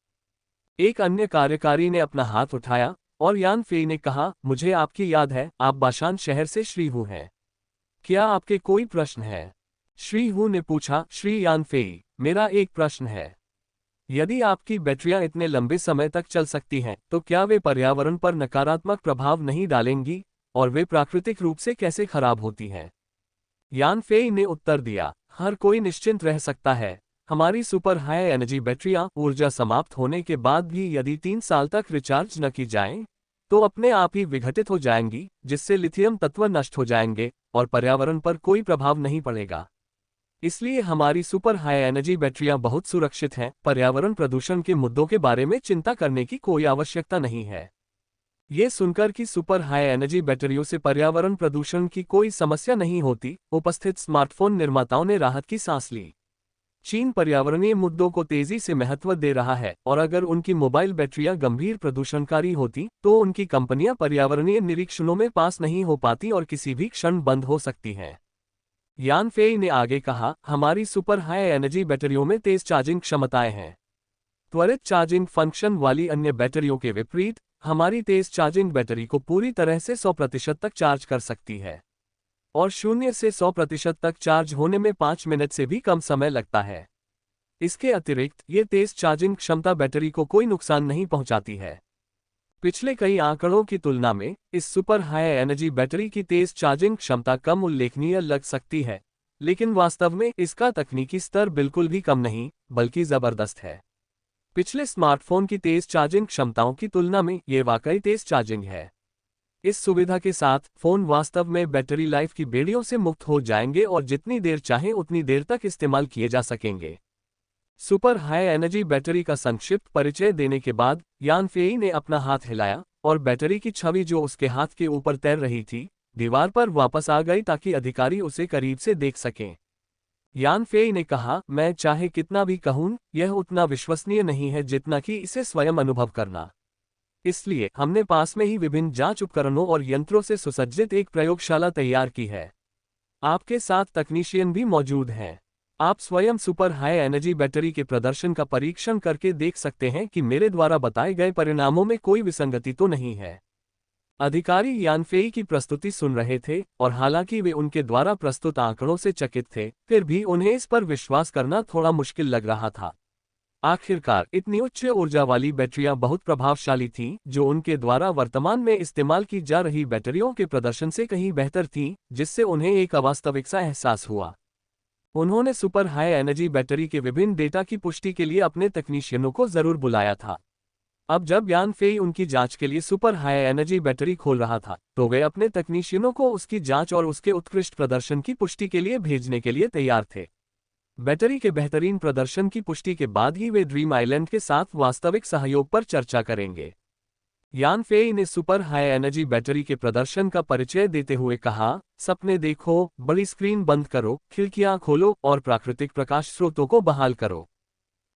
एक अन्य कार्यकारी ने अपना हाथ उठाया और यान फेई ने कहा, मुझे आपकी याद है, आप बाशान शहर से श्री हू हैं। क्या आपके कोई प्रश्न है? श्री हू ने पूछा, श्री यान फेई, मेरा एक प्रश्न है। यदि आपकी बैटरियां इतने लंबे समय तक चल सकती हैं, तो क्या वे पर्यावरण पर नकारात्मक प्रभाव नहीं डालेंगी, और वे प्राकृतिक रूप से कैसे खराब होती हैं? यान फेई ने उत्तर दिया, हर कोई निश्चिंत रह सकता है। हमारी सुपर हाई एनर्जी बैटरियां ऊर्जा समाप्त होने के बाद भी यदि 3 साल तक रिचार्ज न की जाएं, तो अपने आप ही विघटित हो जाएंगी, जिससे लिथियम तत्व नष्ट हो जाएंगे और पर्यावरण पर कोई प्रभाव नहीं पड़ेगा। इसलिए हमारी सुपर हाई एनर्जी बैटरियां बहुत सुरक्षित हैं, पर्यावरण प्रदूषण के मुद्दों के बारे में चिंता करने की कोई आवश्यकता नहीं है। ये सुनकर कि सुपर हाई एनर्जी बैटरियों से पर्यावरण प्रदूषण की कोई समस्या नहीं होती, उपस्थित स्मार्टफोन निर्माताओं ने राहत की सांस ली। चीन पर्यावरणीय मुद्दों को तेजी से महत्व दे रहा है और अगर उनकी मोबाइल बैटरियां गंभीर प्रदूषणकारी होती, तो उनकी कंपनियां पर्यावरणीय निरीक्षणों में पास नहीं हो पाती और किसी भी क्षण बंद हो सकती हैं। यान फेई ने आगे कहा, हमारी सुपर हाई एनर्जी बैटरियों में तेज चार्जिंग क्षमताएं हैं। त्वरित चार्जिंग फंक्शन वाली अन्य बैटरियों के विपरीत, हमारी तेज चार्जिंग बैटरी को पूरी तरह से 100% तक चार्ज कर सकती है और 0 से 100% तक चार्ज होने में 5 मिनट से भी कम समय लगता है। इसके अतिरिक्त ये तेज चार्जिंग क्षमता बैटरी को कोई नुकसान नहीं पहुंचाती है। पिछले कई आंकड़ों की तुलना में इस सुपर हाई एनर्जी बैटरी की तेज चार्जिंग क्षमता कम उल्लेखनीय लग सकती है, लेकिन वास्तव में इसका तकनीकी स्तर बिल्कुल भी कम नहीं, बल्कि जबरदस्त है। पिछले स्मार्टफोन की तेज चार्जिंग क्षमताओं की तुलना में ये वाकई तेज चार्जिंग है। इस सुविधा के साथ फोन वास्तव में बैटरी लाइफ की बेड़ियों से मुक्त हो जाएंगे और जितनी देर चाहें उतनी देर तक इस्तेमाल किए जा सकेंगे। सुपर हाई एनर्जी बैटरी का संक्षिप्त परिचय देने के बाद यान फेई ने अपना हाथ हिलाया और बैटरी की छवि जो उसके हाथ के ऊपर तैर रही थी, दीवार पर वापस आ गई ताकि अधिकारी उसे करीब से देख सकें। यान फेई ने कहा, मैं चाहे कितना भी कहूं, यह उतना विश्वसनीय नहीं है जितना कि इसे स्वयं अनुभव करना। इसलिए हमने पास में ही विभिन्न जांच उपकरणों और यंत्रों से सुसज्जित एक प्रयोगशाला तैयार की है। आपके साथ तकनीशियन भी मौजूद हैं। आप स्वयं सुपर हाई एनर्जी बैटरी के प्रदर्शन का परीक्षण करके देख सकते हैं कि मेरे द्वारा बताए गए परिणामों में कोई विसंगति तो नहीं है। अधिकारी यानफेई की प्रस्तुति सुन रहे थे और हालांकि वे उनके द्वारा प्रस्तुत आंकड़ों से चकित थे, फिर भी उन्हें इस पर विश्वास करना थोड़ा मुश्किल लग रहा था। आखिरकार इतनी उच्च ऊर्जा वाली बैटरियां बहुत प्रभावशाली थीं, जो उनके द्वारा वर्तमान में इस्तेमाल की जा रही बैटरियों के प्रदर्शन से कहीं बेहतर थीं, जिससे उन्हें एक अवास्तविक सा एहसास हुआ। उन्होंने सुपर हाई एनर्जी बैटरी के विभिन्न डेटा की पुष्टि के लिए अपने तकनीशियनों को जरूर बुलाया था। अब जब यानफेई उनकी जांच के लिए सुपर हाई एनर्जी बैटरी खोल रहा था, तो वे अपने तकनीशियनों को उसकी जांच और उसके उत्कृष्ट प्रदर्शन की पुष्टि के लिए भेजने के लिए तैयार थे। बैटरी के बेहतरीन प्रदर्शन की पुष्टि के बाद ही वे ड्रीम आइलैंड के साथ वास्तविक सहयोग पर चर्चा करेंगे। यानफेई ने सुपर हाई एनर्जी बैटरी के प्रदर्शन का परिचय देते हुए कहा, सपने देखो, बड़ी स्क्रीन बंद करो, खिड़कियां खोलो और प्राकृतिक प्रकाश स्रोतों को बहाल करो।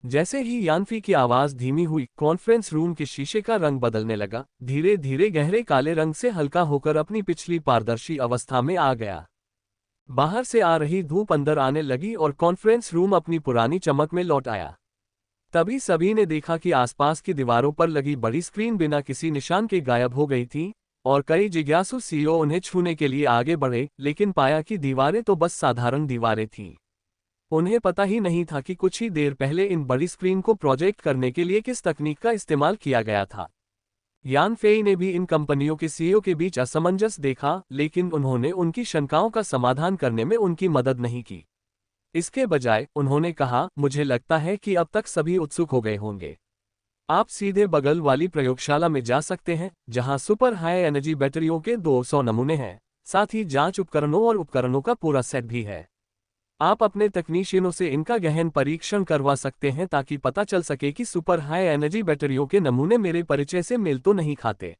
जैसे ही यानफी की आवाज धीमी हुई, कॉन्फ्रेंस रूम के शीशे का रंग बदलने लगा, धीरे धीरे गहरे काले रंग से हल्का होकर अपनी पिछली पारदर्शी अवस्था में आ गया। बाहर से आ रही धूप अंदर आने लगी और कॉन्फ्रेंस रूम अपनी पुरानी चमक में लौट आया। तभी सभी ने देखा कि आसपास की दीवारों पर लगी बड़ी स्क्रीन बिना किसी निशान के गायब हो गई थी, और कई जिज्ञासु सीईओ उन्हें छूने के लिए आगे बढ़े, लेकिन पाया कि दीवारें तो बस साधारण दीवारें थीं। उन्हें पता ही नहीं था कि कुछ ही देर पहले इन बड़ी स्क्रीन को प्रोजेक्ट करने के लिए किस तकनीक का इस्तेमाल किया गया था। यानफेई ने भी इन कंपनियों के सीईओ के बीच असमंजस देखा, लेकिन उन्होंने उनकी शंकाओं का समाधान करने में उनकी मदद नहीं की। इसके बजाय उन्होंने कहा, मुझे लगता है कि अब तक सभी उत्सुक हो गए होंगे। आप सीधे बगल वाली प्रयोगशाला में जा सकते हैं, जहां सुपर हाई एनर्जी बैटरियों के 200 नमूने हैं, साथ ही जांच उपकरणों और उपकरणों का पूरा सेट भी है। आप अपने तकनीशियनों से इनका गहन परीक्षण करवा सकते हैं ताकि पता चल सके कि सुपर हाई एनर्जी बैटरियों के नमूने मेरे परिचय से मेल तो नहीं खाते।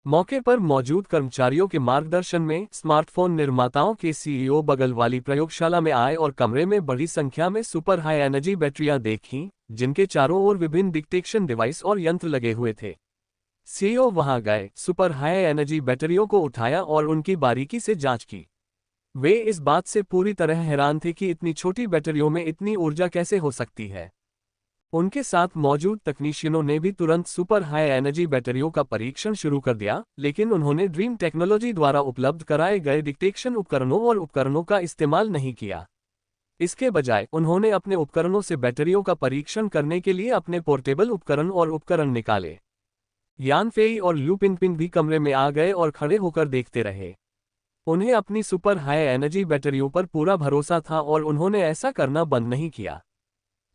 मौके पर मौजूद कर्मचारियों के मार्गदर्शन में स्मार्टफोन निर्माताओं के सीईओ बगल वाली प्रयोगशाला में आए और कमरे में बड़ी संख्या में सुपर हाई एनर्जी बैटरियां देखीं, जिनके चारों ओर विभिन्न डिटेक्शन डिवाइस और यंत्र लगे हुए थे। सीईओ वहां गए, सुपर हाई एनर्जी बैटरियों को उठाया और उनकी बारीकी से जांच की। वे इस बात से पूरी तरह हैरान थे कि इतनी छोटी बैटरियों में इतनी ऊर्जा कैसे हो सकती है। उनके साथ मौजूद तकनीशियनों ने भी तुरंत सुपर हाई एनर्जी बैटरियों का परीक्षण शुरू कर दिया, लेकिन उन्होंने ड्रीम टेक्नोलॉजी द्वारा उपलब्ध कराए गए डिटेक्शन उपकरणों और उपकरणों का इस्तेमाल नहीं किया। इसके बजाय उन्होंने अपने उपकरणों से बैटरियों का परीक्षण करने के लिए अपने पोर्टेबल उपकरण और उपकरण निकाले। यानफेई और लू पिनपिन भी कमरे में आ गए और खड़े होकर देखते रहे। उन्हें अपनी सुपर हाई एनर्जी बैटरियों पर पूरा भरोसा था और उन्होंने ऐसा करना बंद नहीं किया।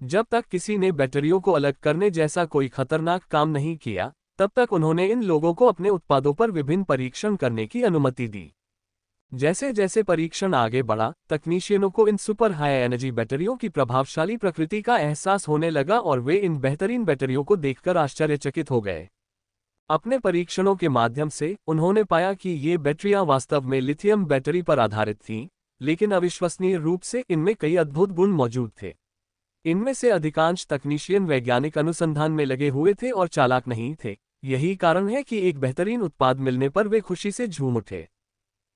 जब तक किसी ने बैटरियों को अलग करने जैसा कोई खतरनाक काम नहीं किया, तब तक उन्होंने इन लोगों को अपने उत्पादों पर विभिन्न परीक्षण करने की अनुमति दी। जैसे जैसे परीक्षण आगे बढ़ा, तकनीशियनों को इन सुपर हाई एनर्जी बैटरियों की प्रभावशाली प्रकृति का एहसास होने लगा और वे इन बेहतरीन बैटरियों को देखकर आश्चर्यचकित हो गए। अपने परीक्षणों के माध्यम से उन्होंने पाया कि ये बैटरियां वास्तव में लिथियम बैटरी पर आधारित थीं, लेकिन अविश्वसनीय रूप से इनमें कई अद्भुत गुण मौजूद थे। इनमें से अधिकांश तकनीशियन वैज्ञानिक अनुसंधान में लगे हुए थे और चालाक नहीं थे। यही कारण है कि एक बेहतरीन उत्पाद मिलने पर वे खुशी से झूम उठे।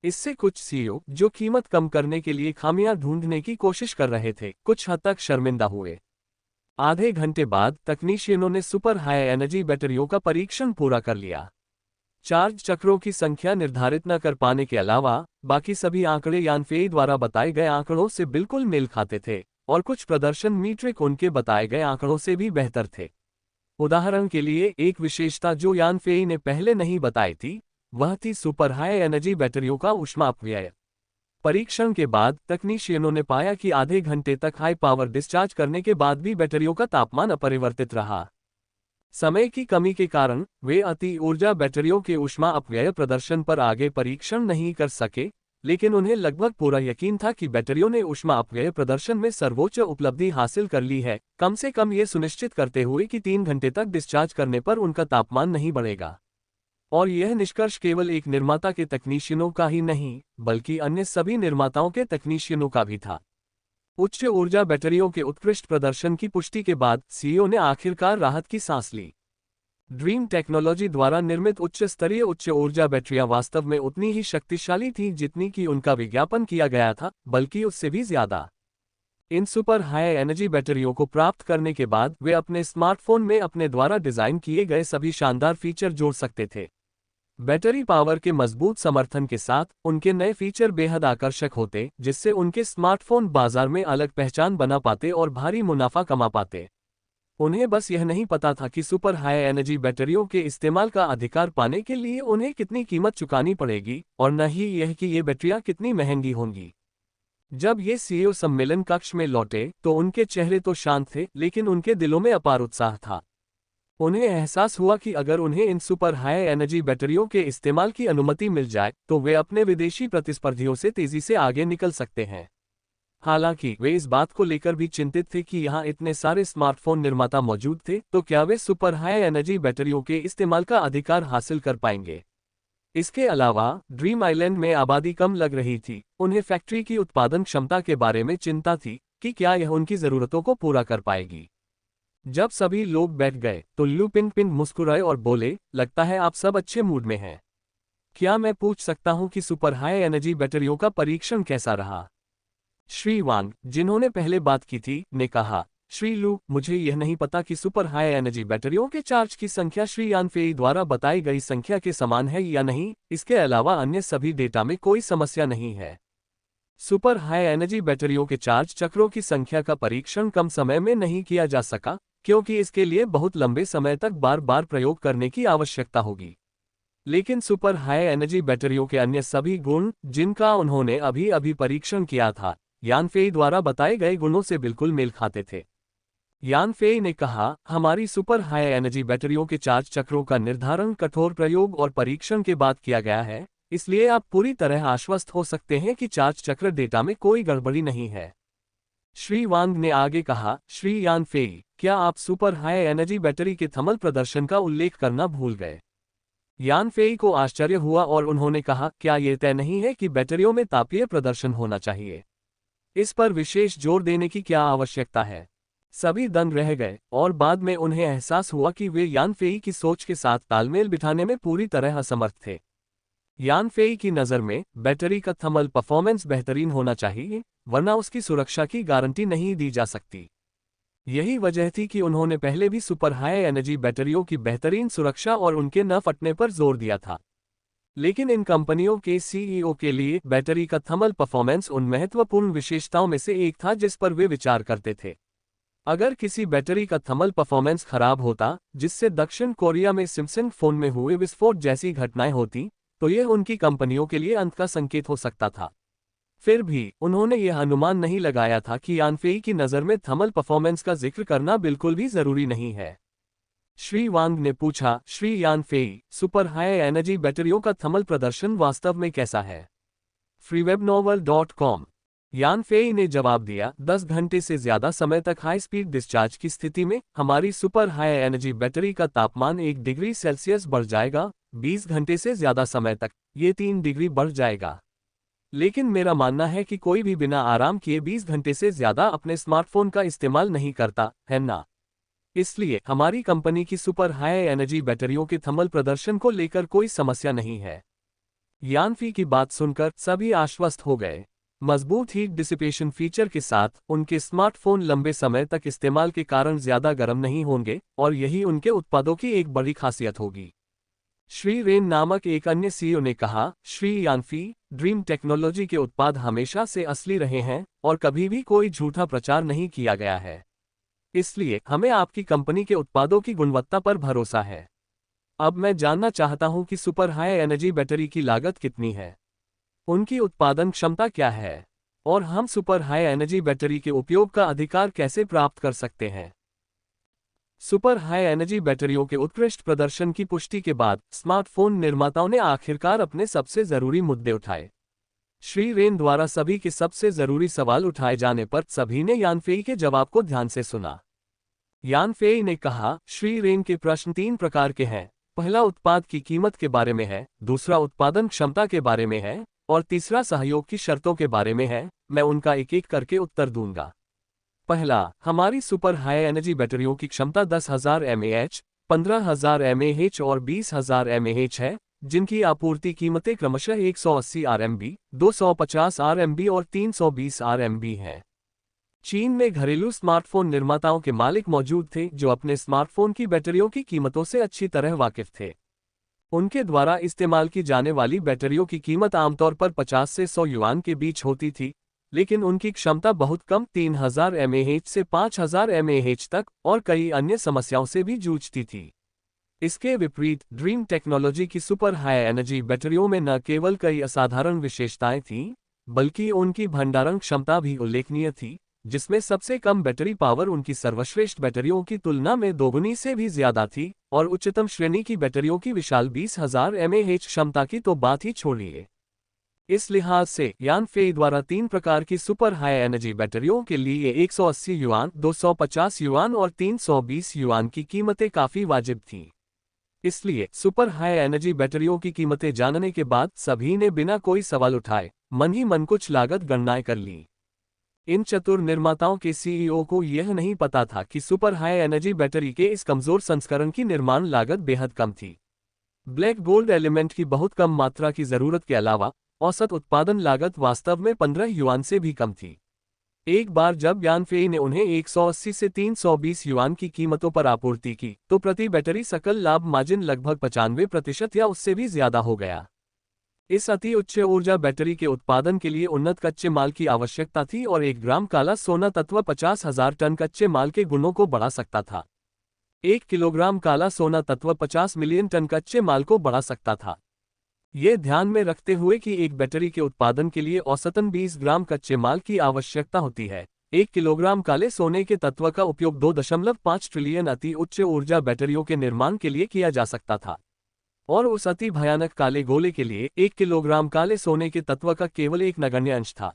इससे कुछ सीईओ, जो कीमत कम करने के लिए खामियां ढूंढने की कोशिश कर रहे थे, कुछ हद तक शर्मिंदा हुए। आधे घंटे बाद तकनीशियनों ने सुपर हाई एनर्जी बैटरियों का परीक्षण पूरा कर लिया। चार्ज चक्रों की संख्या निर्धारित न कर पाने के अलावा बाकी सभी आंकड़े यानफेई द्वारा बताए गए आंकड़ों से बिल्कुल मेल खाते थे, और कुछ प्रदर्शन मीट्रिक उनके बताए गए आंकड़ों से भी बेहतर थे। उदाहरण के लिए, एक विशेषता जो यानफेई ने पहले नहीं बताई थी, वह थी सुपर हाई एनर्जी बैटरियों का ऊष्मा अपव्यय। परीक्षण के बाद तकनीशियनों ने पाया कि आधे घंटे तक हाई पावर डिस्चार्ज करने के बाद भी बैटरियों का तापमान अपरिवर्तित रहा। समय की कमी के कारण वे अति ऊर्जा बैटरियों के ऊष्मा अपव्यय प्रदर्शन पर आगे परीक्षण नहीं कर सके, लेकिन उन्हें लगभग पूरा यकीन था कि बैटरियों ने ऊष्मा अपव्यय प्रदर्शन में सर्वोच्च उपलब्धि हासिल कर ली है, कम से कम ये सुनिश्चित करते हुए कि 3 घंटे तक डिस्चार्ज करने पर उनका तापमान नहीं बढ़ेगा। और यह निष्कर्ष केवल एक निर्माता के तकनीशियनों का ही नहीं, बल्कि अन्य सभी निर्माताओं के तकनीशियनों का भी था। उच्च ऊर्जा बैटरियों के उत्कृष्ट प्रदर्शन की पुष्टि के बाद सीईओ ने आखिरकार राहत की सांस ली। ड्रीम टेक्नोलॉजी द्वारा निर्मित उच्च स्तरीय उच्च ऊर्जा बैटरियां वास्तव में उतनी ही शक्तिशाली थीं जितनी कि उनका विज्ञापन किया गया था, बल्कि उससे भी ज्यादा। इन सुपर हाई एनर्जी बैटरियों को प्राप्त करने के बाद वे अपने स्मार्टफोन में अपने द्वारा डिजाइन किए गए सभी शानदार फीचर जोड़ सकते थे। बैटरी पावर के मजबूत समर्थन के साथ उनके नए फीचर बेहद आकर्षक होते, जिससे उनके स्मार्टफोन बाजार में अलग पहचान बना पाते और भारी मुनाफा कमा पाते। उन्हें बस यह नहीं पता था कि सुपर हाई एनर्जी बैटरियों के इस्तेमाल का अधिकार पाने के लिए उन्हें कितनी कीमत चुकानी पड़ेगी, और न ही यह कि ये बैटरियां कितनी महंगी होंगी। जब ये सीईओ सम्मेलन कक्ष में लौटे तो उनके चेहरे तो शांत थे, लेकिन उनके दिलों में अपार उत्साह था। उन्हें एहसास हुआ कि अगर उन्हें इन सुपर हाई एनर्जी बैटरियों के इस्तेमाल की अनुमति मिल जाए तो वे अपने विदेशी प्रतिस्पर्धियों से तेजी से आगे निकल सकते हैं। हालांकि वे इस बात को लेकर भी चिंतित थे कि यहाँ इतने सारे स्मार्टफोन निर्माता मौजूद थे, तो क्या वे सुपर हाई एनर्जी बैटरियों के इस्तेमाल का अधिकार हासिल कर पाएंगे। इसके अलावा ड्रीम आइलैंड में आबादी कम लग रही थी। उन्हें फैक्ट्री की उत्पादन क्षमता के बारे में चिंता थी कि क्या यह उनकी जरूरतों को पूरा कर पाएगी। जब सभी लोग बैठ गए तो लू पिन मुस्कुराए और बोले, लगता है आप सब अच्छे मूड में हैं। क्या मैं पूछ सकता हूं कि सुपर हाई एनर्जी बैटरियों का परीक्षण कैसा रहा? श्री वांग, जिन्होंने पहले बात की थी, ने कहा, श्री लू, मुझे यह नहीं पता कि सुपर हाई एनर्जी बैटरियों के चार्ज की संख्या श्री यानफेई द्वारा बताई गई संख्या के समान है या नहीं। इसके अलावा अन्य सभी डेटा में कोई समस्या नहीं है। सुपर हाई एनर्जी बैटरियों के चार्ज चक्रों की संख्या का परीक्षण कम समय में नहीं किया जा सका, क्योंकि इसके लिए बहुत लंबे समय तक बार बार प्रयोग करने की आवश्यकता होगी। लेकिन सुपर हाई एनर्जी बैटरियों के अन्य सभी गुण, जिनका उन्होंने अभी अभी परीक्षण किया था, यानफेई द्वारा बताए गए गुणों से बिल्कुल मेल खाते थे। यानफेई ने कहा, हमारी सुपर हाई एनर्जी बैटरियों के चार्ज चक्रों का निर्धारण कठोर प्रयोग और परीक्षण के बाद किया गया है, इसलिए आप पूरी तरह आश्वस्त हो सकते हैं कि चार्ज चक्र डेटा में कोई गड़बड़ी नहीं है। श्री वांग ने आगे कहा, श्री यानफेई, क्या आप सुपर हाई एनर्जी बैटरी के थर्मल प्रदर्शन का उल्लेख करना भूल गए? यानफेई को आश्चर्य हुआ और उन्होंने कहा, क्या यह तय नहीं है कि बैटरियों में तापीय प्रदर्शन होना चाहिए? इस पर विशेष जोर देने की क्या आवश्यकता है? सभी दंग रह गए और बाद में उन्हें एहसास हुआ कि वे यानफेई की सोच के साथ तालमेल बिठाने में पूरी तरह असमर्थ थे। यानफेई की नज़र में बैटरी का थर्मल परफॉर्मेंस बेहतरीन होना चाहिए, वरना उसकी सुरक्षा की गारंटी नहीं दी जा सकती। यही वजह थी कि उन्होंने पहले भी सुपर हाई एनर्जी बैटरियों की बेहतरीन सुरक्षा और उनके न फटने पर जोर दिया था। लेकिन इन कंपनियों के सीईओ के लिए बैटरी का थर्मल परफॉर्मेंस उन महत्वपूर्ण विशेषताओं में से एक था जिस पर वे विचार करते थे। अगर किसी बैटरी का थर्मल परफॉर्मेंस खराब होता, जिससे दक्षिण कोरिया में सैमसंग फोन में हुए विस्फोट जैसी घटनाएं होती, तो यह उनकी कंपनियों के लिए अंत का संकेत हो सकता था। फिर भी उन्होंने यह अनुमान नहीं लगाया था कि यानफेई की नज़र में थर्मल परफॉर्मेंस का जिक्र करना बिल्कुल भी जरूरी नहीं है। श्री वांग ने पूछा, श्री यानफेई, सुपर हाई एनर्जी बैटरियों का थर्मल प्रदर्शन वास्तव में कैसा है? freewebnovel.com। यानफेई ने जवाब दिया, 10 घंटे से ज्यादा समय तक हाई स्पीड डिस्चार्ज की स्थिति में हमारी सुपर हाई एनर्जी बैटरी का तापमान 1 डिग्री सेल्सियस बढ़ जाएगा। 20 घंटे से ज्यादा समय तक ये 3 डिग्री बढ़ जाएगा। लेकिन मेरा मानना है कि कोई भी बिना आराम किए 20 घंटे से ज्यादा अपने स्मार्टफोन का इस्तेमाल नहीं करता, है ना? इसलिए हमारी कंपनी की सुपर हाई एनर्जी बैटरियों के थर्मल प्रदर्शन को लेकर कोई समस्या नहीं है। यानफी की बात सुनकर सभी आश्वस्त हो गए। मजबूत हीट डिसिपेशन फीचर के साथ उनके स्मार्टफोन लंबे समय तक इस्तेमाल के कारण ज्यादा गर्म नहीं होंगे, और यही उनके उत्पादों की एक बड़ी खासियत होगी। श्री रेन नामक एक अन्य सीईओ ने कहा, श्री यानफी, ड्रीम टेक्नोलॉजी के उत्पाद हमेशा से असली रहे हैं और कभी भी कोई झूठा प्रचार नहीं किया गया है। इसलिए हमें आपकी कंपनी के उत्पादों की गुणवत्ता पर भरोसा है। अब मैं जानना चाहता हूं कि सुपर हाई एनर्जी बैटरी की लागत कितनी है, उनकी उत्पादन क्षमता क्या है, और हम सुपर हाई एनर्जी बैटरी के उपयोग का अधिकार कैसे प्राप्त कर सकते हैं। सुपर हाई एनर्जी बैटरियों के उत्कृष्ट प्रदर्शन की पुष्टि के बाद स्मार्टफोन निर्माताओं ने आखिरकार अपने सबसे जरूरी मुद्दे उठाए। श्री रेन द्वारा सभी के सबसे जरूरी सवाल उठाए जाने पर सभी ने यानफेई के जवाब को ध्यान से सुना। यानफेई ने कहा, श्री रेन के प्रश्न 3 प्रकार के हैं। पहला उत्पाद की कीमत के बारे में है, दूसरा उत्पादन क्षमता के बारे में है, और तीसरा सहयोग की शर्तों के बारे में है। मैं उनका एक एक करके उत्तर दूंगा। पहला, हमारी सुपर हाई एनर्जी बैटरियों की क्षमता 10,000 mAh, 15,000 mAh और 20,000 mAh है, जिनकी आपूर्ति कीमतें क्रमशः 180 RMB, 250 RMB और 320 RMB हैं। चीन में घरेलू स्मार्टफोन निर्माताओं के मालिक मौजूद थे जो अपने स्मार्टफोन की बैटरियों की कीमतों से अच्छी तरह वाकिफ थे। उनके द्वारा इस्तेमाल की जाने वाली बैटरियों की कीमत आमतौर पर 50 से 100 युआन के बीच होती थी, लेकिन उनकी क्षमता बहुत कम 3000 mAh से 5000 mAh तक और कई अन्य समस्याओं से भी जूझती थी। इसके विपरीत ड्रीम टेक्नोलॉजी की सुपर हाई एनर्जी बैटरियों में न केवल कई असाधारण विशेषताएं थीं, बल्कि उनकी भंडारण क्षमता भी उल्लेखनीय थी, जिसमें सबसे कम बैटरी पावर उनकी सर्वश्रेष्ठ बैटरियों की तुलना में दोगुनी से भी ज्यादा थी, और उच्चतम श्रेणी की बैटरियों की विशाल 20,000 mAh क्षमता की तो बात ही छोड़िए। इस लिहाज से यानफेई द्वारा 3 प्रकार की सुपर हाई एनर्जी बैटरियों के लिए 180 युआन, 250 युआन और 320 युआन की कीमतें काफी वाजिब थीं। इसलिए सुपर हाई एनर्जी बैटरियों की कीमतें जानने के बाद सभी ने बिना कोई सवाल उठाए मन ही मन कुछ लागत गणनाएं कर ली। इन चतुर निर्माताओं के सीईओ को यह नहीं पता था कि सुपर हाई एनर्जी बैटरी के इस कमजोर संस्करण की निर्माण लागत बेहद कम थी। ब्लैक गोल्ड एलिमेंट की बहुत कम मात्रा की जरूरत के अलावा औसत उत्पादन लागत वास्तव में 15 युआन से भी कम थी। एक बार जब यानफेई ने उन्हें 180 से 320 युआन की कीमतों पर आपूर्ति की, तो प्रति बैटरी सकल लाभ मार्जिन लगभग 95% या उससे भी ज्यादा हो गया। इस अति उच्च ऊर्जा बैटरी के उत्पादन के लिए उन्नत कच्चे माल की आवश्यकता थी और 1 ग्राम काला सोना तत्व 50,000 टन कच्चे माल के गुणों को बढ़ा सकता था। 1 किलोग्राम काला सोना तत्व 50 मिलियन टन कच्चे माल को बढ़ा सकता था। ये ध्यान में रखते हुए कि एक बैटरी के उत्पादन के लिए औसतन 20 ग्राम कच्चे माल की आवश्यकता होती है, 1 किलोग्राम काले सोने के तत्व का उपयोग 2.5 ट्रिलियन अति उच्च ऊर्जा बैटरियों के निर्माण के लिए किया जा सकता था, और उस अति भयानक काले गोले के लिए 1 किलोग्राम काले सोने के तत्व का केवल एक नगण्य अंश था।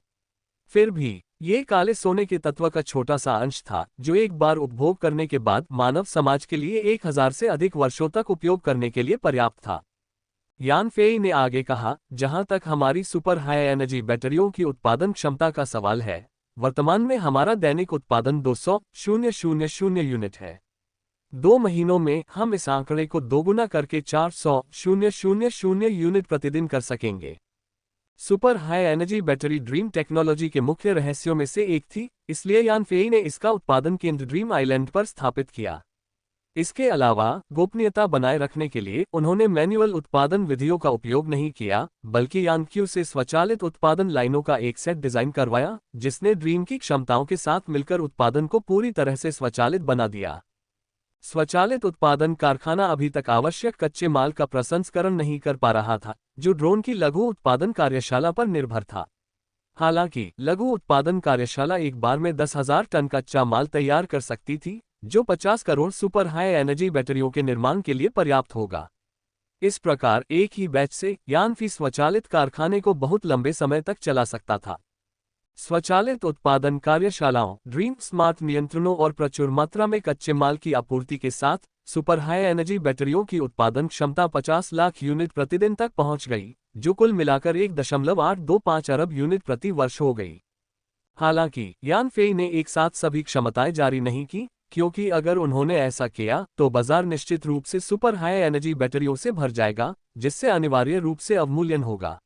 फिर भी ये काले सोने के तत्व का छोटा सा अंश था जो एक बार उपभोग करने के बाद मानव समाज के लिए 1000 से अधिक वर्षों तक उपयोग करने के लिए पर्याप्त था। यानफेई ने आगे कहा, जहां तक हमारी सुपर हाई एनर्जी बैटरियों की उत्पादन क्षमता का सवाल है, वर्तमान में हमारा दैनिक उत्पादन 200,000 यूनिट है। 2 महीनों में हम इस आंकड़े को दोगुना करके 400,000 यूनिट प्रतिदिन कर सकेंगे। Super high energy battery dream technology के मुख्य रहस्यों में से एक थी, इसलिए यानफेई ने इसका उत्पादन केंद्र ड्रीम आइलैंड पर स्थापित किया। इसके अलावा गोपनीयता बनाए रखने के लिए उन्होंने मैन्युअल उत्पादन विधियों का उपयोग नहीं किया, बल्कि यानक्यू से स्वचालित उत्पादन लाइनों का एक सेट डिजाइन करवाया, जिसने ड्रीम की क्षमताओं के साथ मिलकर उत्पादन को पूरी तरह से स्वचालित बना दिया। स्वचालित उत्पादन कारखाना अभी तक आवश्यक कच्चे माल का प्रसंस्करण नहीं कर पा रहा था, जो ड्रोन की लघु उत्पादन कार्यशाला पर निर्भर था। हालांकि लघु उत्पादन कार्यशाला एक बार में 10,000 टन कच्चा माल तैयार कर सकती थी, जो 50 करोड़ सुपर हाई एनर्जी बैटरियों के निर्माण के लिए पर्याप्त होगा। इस प्रकार एक ही बैच से यानफी स्वचालित कारखाने को बहुत लंबे समय तक चला सकता था। स्वचालित उत्पादन कार्यशालाओं, ड्रीम स्मार्ट नियंत्रणों और प्रचुर मात्रा में कच्चे माल की आपूर्ति के साथ सुपर हाई एनर्जी बैटरियों की उत्पादन क्षमता 50 लाख यूनिट प्रतिदिन तक पहुंच गई, जो कुल मिलाकर 1.825 अरब यूनिट प्रति वर्ष हो गई। हालांकि यानफेई ने एक साथ सभी क्षमताएं जारी नहीं की, क्योंकि अगर उन्होंने ऐसा किया तो बाजार निश्चित रूप से सुपर हाई एनर्जी बैटरियों से भर जाएगा, जिससे अनिवार्य रूप से अवमूल्यन होगा।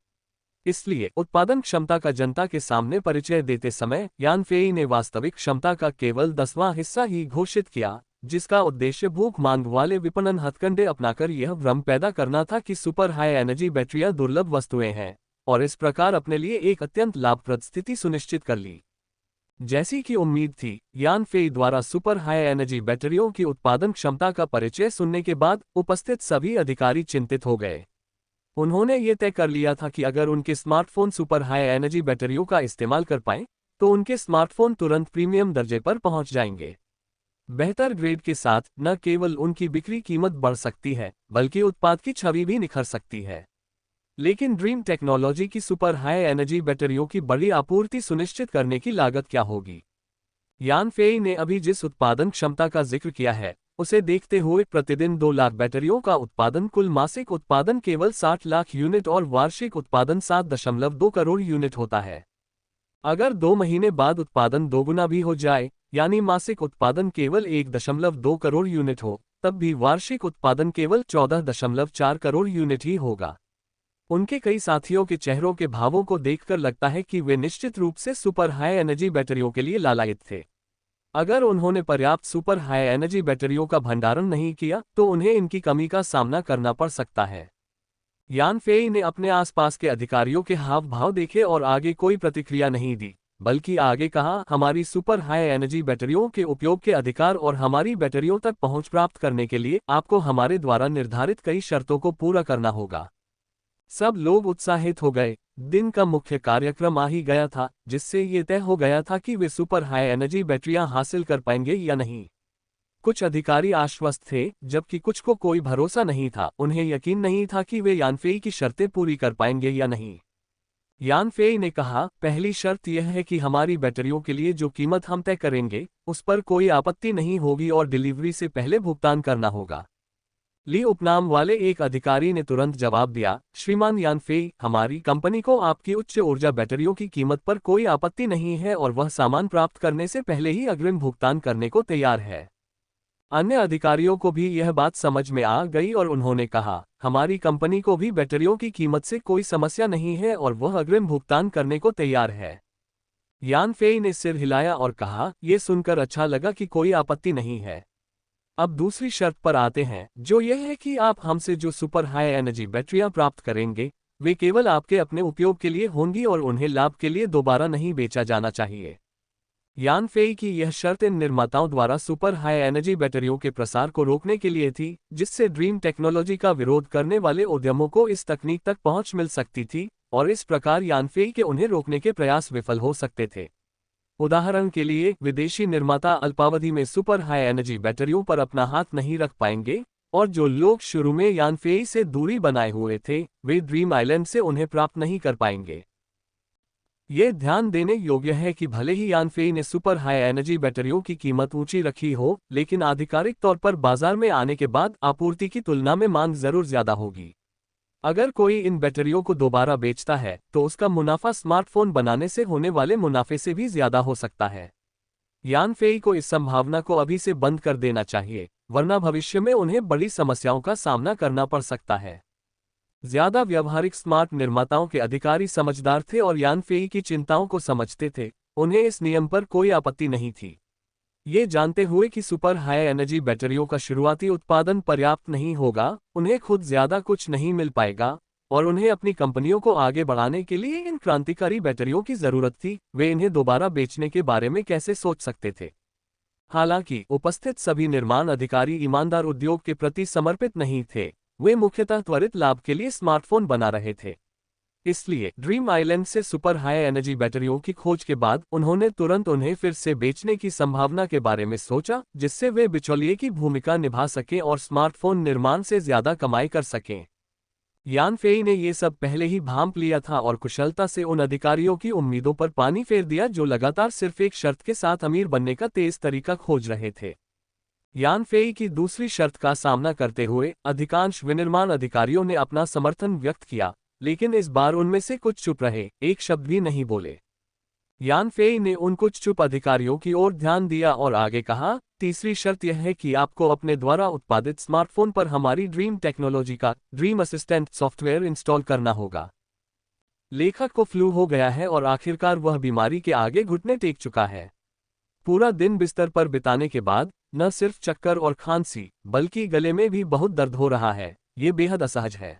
इसलिए उत्पादन क्षमता का जनता के सामने परिचय देते समय यानफेई ने वास्तविक क्षमता का केवल 10वां हिस्सा ही घोषित किया, जिसका उद्देश्य भूख मांग वाले विपणन हथकंडे अपनाकर यह भ्रम पैदा करना था कि सुपर हाई एनर्जी बैटरियां दुर्लभ वस्तुएं हैं, और इस प्रकार अपने लिए एक अत्यंत लाभप्रद स्थिति सुनिश्चित कर ली। जैसी कि उम्मीद थी, यानफेई द्वारा सुपर हाई एनर्जी बैटरियों की उत्पादन क्षमता का परिचय सुनने के बाद उपस्थित सभी अधिकारी चिंतित हो गए। उन्होंने ये तय कर लिया था कि अगर उनके स्मार्टफोन सुपर हाई एनर्जी बैटरियों का इस्तेमाल कर पाएं, तो उनके स्मार्टफोन तुरंत प्रीमियम दर्जे पर पहुंच जाएंगे। बेहतर ग्रेड के साथ न केवल उनकी बिक्री कीमत बढ़ सकती है, बल्कि उत्पाद की छवि भी निखर सकती है। लेकिन ड्रीम टेक्नोलॉजी की सुपर हाई एनर्जी बैटरियों की बड़ी आपूर्ति सुनिश्चित करने की लागत क्या होगी? यानफेई ने अभी जिस उत्पादन क्षमता का जिक्र किया है, उसे देखते हुए प्रतिदिन 2 लाख बैटरियों का उत्पादन कुल मासिक उत्पादन केवल 60 लाख यूनिट और वार्षिक उत्पादन 7.2 करोड़ यूनिट होता है। अगर 2 महीने बाद उत्पादन दोगुना भी हो जाए, यानी मासिक उत्पादन केवल 1.2 करोड़ यूनिट हो, तब भी वार्षिक उत्पादन केवल 14.4 करोड़ यूनिट ही होगा। उनके कई साथियों के चेहरों के भावों को देखकर लगता है कि वे निश्चित रूप से सुपर हाई एनर्जी बैटरियों के लिए लालायित थे। अगर उन्होंने पर्याप्त सुपर हाई एनर्जी बैटरियों का भंडारण नहीं किया तो उन्हें इनकी कमी का सामना करना पड़ सकता है। यान फेई ने अपने आसपास के अधिकारियों के हाव भाव देखे और आगे कोई प्रतिक्रिया नहीं दी, बल्कि आगे कहा, हमारी सुपर हाई एनर्जी बैटरियों के उपयोग के अधिकार और हमारी बैटरियों तक पहुंच प्राप्त करने के लिए आपको हमारे द्वारा निर्धारित कई शर्तों को पूरा करना होगा। सब लोग उत्साहित हो गए। दिन का मुख्य कार्यक्रम आ ही गया था, जिससे ये तय हो गया था कि वे सुपर हाई एनर्जी बैटरियां हासिल कर पाएंगे या नहीं। कुछ अधिकारी आश्वस्त थे, जबकि कुछ को कोई भरोसा नहीं था। उन्हें यकीन नहीं था कि वे यानफेई की शर्तें पूरी कर पाएंगे या नहीं। यानफेई ने कहा, पहली शर्त यह है कि हमारी बैटरियों के लिए जो कीमत हम तय करेंगे, उस पर कोई आपत्ति नहीं होगी और डिलीवरी से पहले भुगतान करना होगा। ली उपनाम वाले एक अधिकारी ने तुरंत जवाब दिया, श्रीमान यानफेई, हमारी कंपनी को आपकी उच्च ऊर्जा बैटरियों की कीमत पर कोई आपत्ति नहीं है और वह सामान प्राप्त करने से पहले ही अग्रिम भुगतान करने को तैयार है। अन्य अधिकारियों को भी यह बात समझ में आ गई और उन्होंने कहा, हमारी कंपनी को भी बैटरियों की कीमत से कोई समस्या नहीं है और वह अग्रिम भुगतान करने को तैयार है। यानफेई ने सिर हिलाया और कहा, यह सुनकर अच्छा लगा कि कोई आपत्ति नहीं है। अब दूसरी शर्त पर आते हैं, जो यह है कि आप हमसे जो सुपर हाई एनर्जी बैटरियां प्राप्त करेंगे, वे केवल आपके अपने उपयोग के लिए होंगी और उन्हें लाभ के लिए दोबारा नहीं बेचा जाना चाहिए। यानफेई की यह शर्त इन निर्माताओं द्वारा सुपर हाई एनर्जी बैटरियों के प्रसार को रोकने के लिए थी, जिससे ड्रीम टेक्नोलॉजी का विरोध करने वाले उद्यमों को इस तकनीक तक पहुंच मिल सकती थी और इस प्रकार यानफेई के उन्हें रोकने के प्रयास विफल हो सकते थे। उदाहरण के लिए, विदेशी निर्माता अल्पावधि में सुपर हाई एनर्जी बैटरियों पर अपना हाथ नहीं रख पाएंगे और जो लोग शुरू में यानफेई से दूरी बनाए हुए थे, वे ड्रीम आइलैंड से उन्हें प्राप्त नहीं कर पाएंगे। ये ध्यान देने योग्य है कि भले ही यानफेई ने सुपर हाई एनर्जी बैटरियों की कीमत ऊंची रखी हो, लेकिन आधिकारिक तौर पर बाजार में आने के बाद आपूर्ति की तुलना में मांग जरूर ज्यादा होगी। अगर कोई इन बैटरियों को दोबारा बेचता है तो उसका मुनाफा स्मार्टफोन बनाने से होने वाले मुनाफे से भी ज्यादा हो सकता है। यानफेई को इस संभावना को अभी से बंद कर देना चाहिए, वरना भविष्य में उन्हें बड़ी समस्याओं का सामना करना पड़ सकता है। ज्यादा व्यावहारिक स्मार्ट निर्माताओं के अधिकारी समझदार थे और यानफेई की चिंताओं को समझते थे। उन्हें इस नियम पर कोई आपत्ति नहीं थी। ये जानते हुए कि सुपर हाई एनर्जी बैटरियों का शुरुआती उत्पादन पर्याप्त नहीं होगा, उन्हें खुद ज्यादा कुछ नहीं मिल पाएगा और उन्हें अपनी कंपनियों को आगे बढ़ाने के लिए इन क्रांतिकारी बैटरियों की जरूरत थी, वे इन्हें दोबारा बेचने के बारे में कैसे सोच सकते थे। हालांकि उपस्थित सभी निर्माण अधिकारी ईमानदार उद्योग के प्रति समर्पित नहीं थे, वे मुख्यतः त्वरित लाभ के लिए स्मार्टफोन बना रहे थे। इसलिए ड्रीम आइलैंड से सुपर हाई एनर्जी बैटरियों की खोज के बाद उन्होंने तुरंत उन्हें फिर से बेचने की संभावना के बारे में सोचा, जिससे वे बिचौलिए की भूमिका निभा सकें और स्मार्टफोन निर्माण से ज्यादा कमाई कर सकें। यानफेई ने ये सब पहले ही भांप लिया था और कुशलता से उन अधिकारियों की उम्मीदों पर पानी फेर दिया जो लगातार सिर्फ एक शर्त के साथ अमीर बनने का तेज तरीका खोज रहे थे। यानफेई की दूसरी शर्त का सामना करते हुए अधिकांश विनिर्माण अधिकारियों ने अपना समर्थन व्यक्त किया, लेकिन इस बार उनमें से कुछ चुप रहे, एक शब्द भी नहीं बोले। यानफेई ने उन कुछ चुप अधिकारियों की ओर ध्यान दिया और आगे कहा, तीसरी शर्त यह है कि आपको अपने द्वारा उत्पादित स्मार्टफोन पर हमारी ड्रीम टेक्नोलॉजी का ड्रीम असिस्टेंट सॉफ्टवेयर इंस्टॉल करना होगा। लेखक को फ्लू हो गया है और आखिरकार वह बीमारी के आगे घुटने टेक चुका है। पूरा दिन बिस्तर पर बिताने के बाद न सिर्फ चक्कर और खांसी, बल्कि गले में भी बहुत दर्द हो रहा है। ये बेहद असहज है।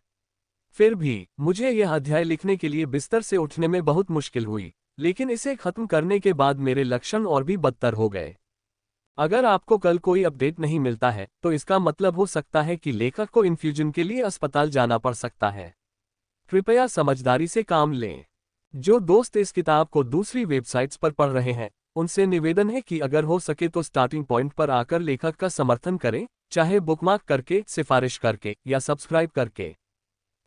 फिर भी मुझे यह अध्याय लिखने के लिए बिस्तर से उठने में बहुत मुश्किल हुई, लेकिन इसे खत्म करने के बाद मेरे लक्षण और भी बदतर हो गए। अगर आपको कल कोई अपडेट नहीं मिलता है तो इसका मतलब हो सकता है कि लेखक को इन्फ्यूजन के लिए अस्पताल जाना पड़ सकता है। कृपया समझदारी से काम लें। जो दोस्त इस किताब को दूसरी वेबसाइट्स पर पढ़ रहे हैं, उनसे निवेदन है कि अगर हो सके तो स्टार्टिंग पॉइंट पर आकर लेखक का समर्थन करें, चाहे बुकमार्क करके, सिफारिश करके या सब्सक्राइब करके।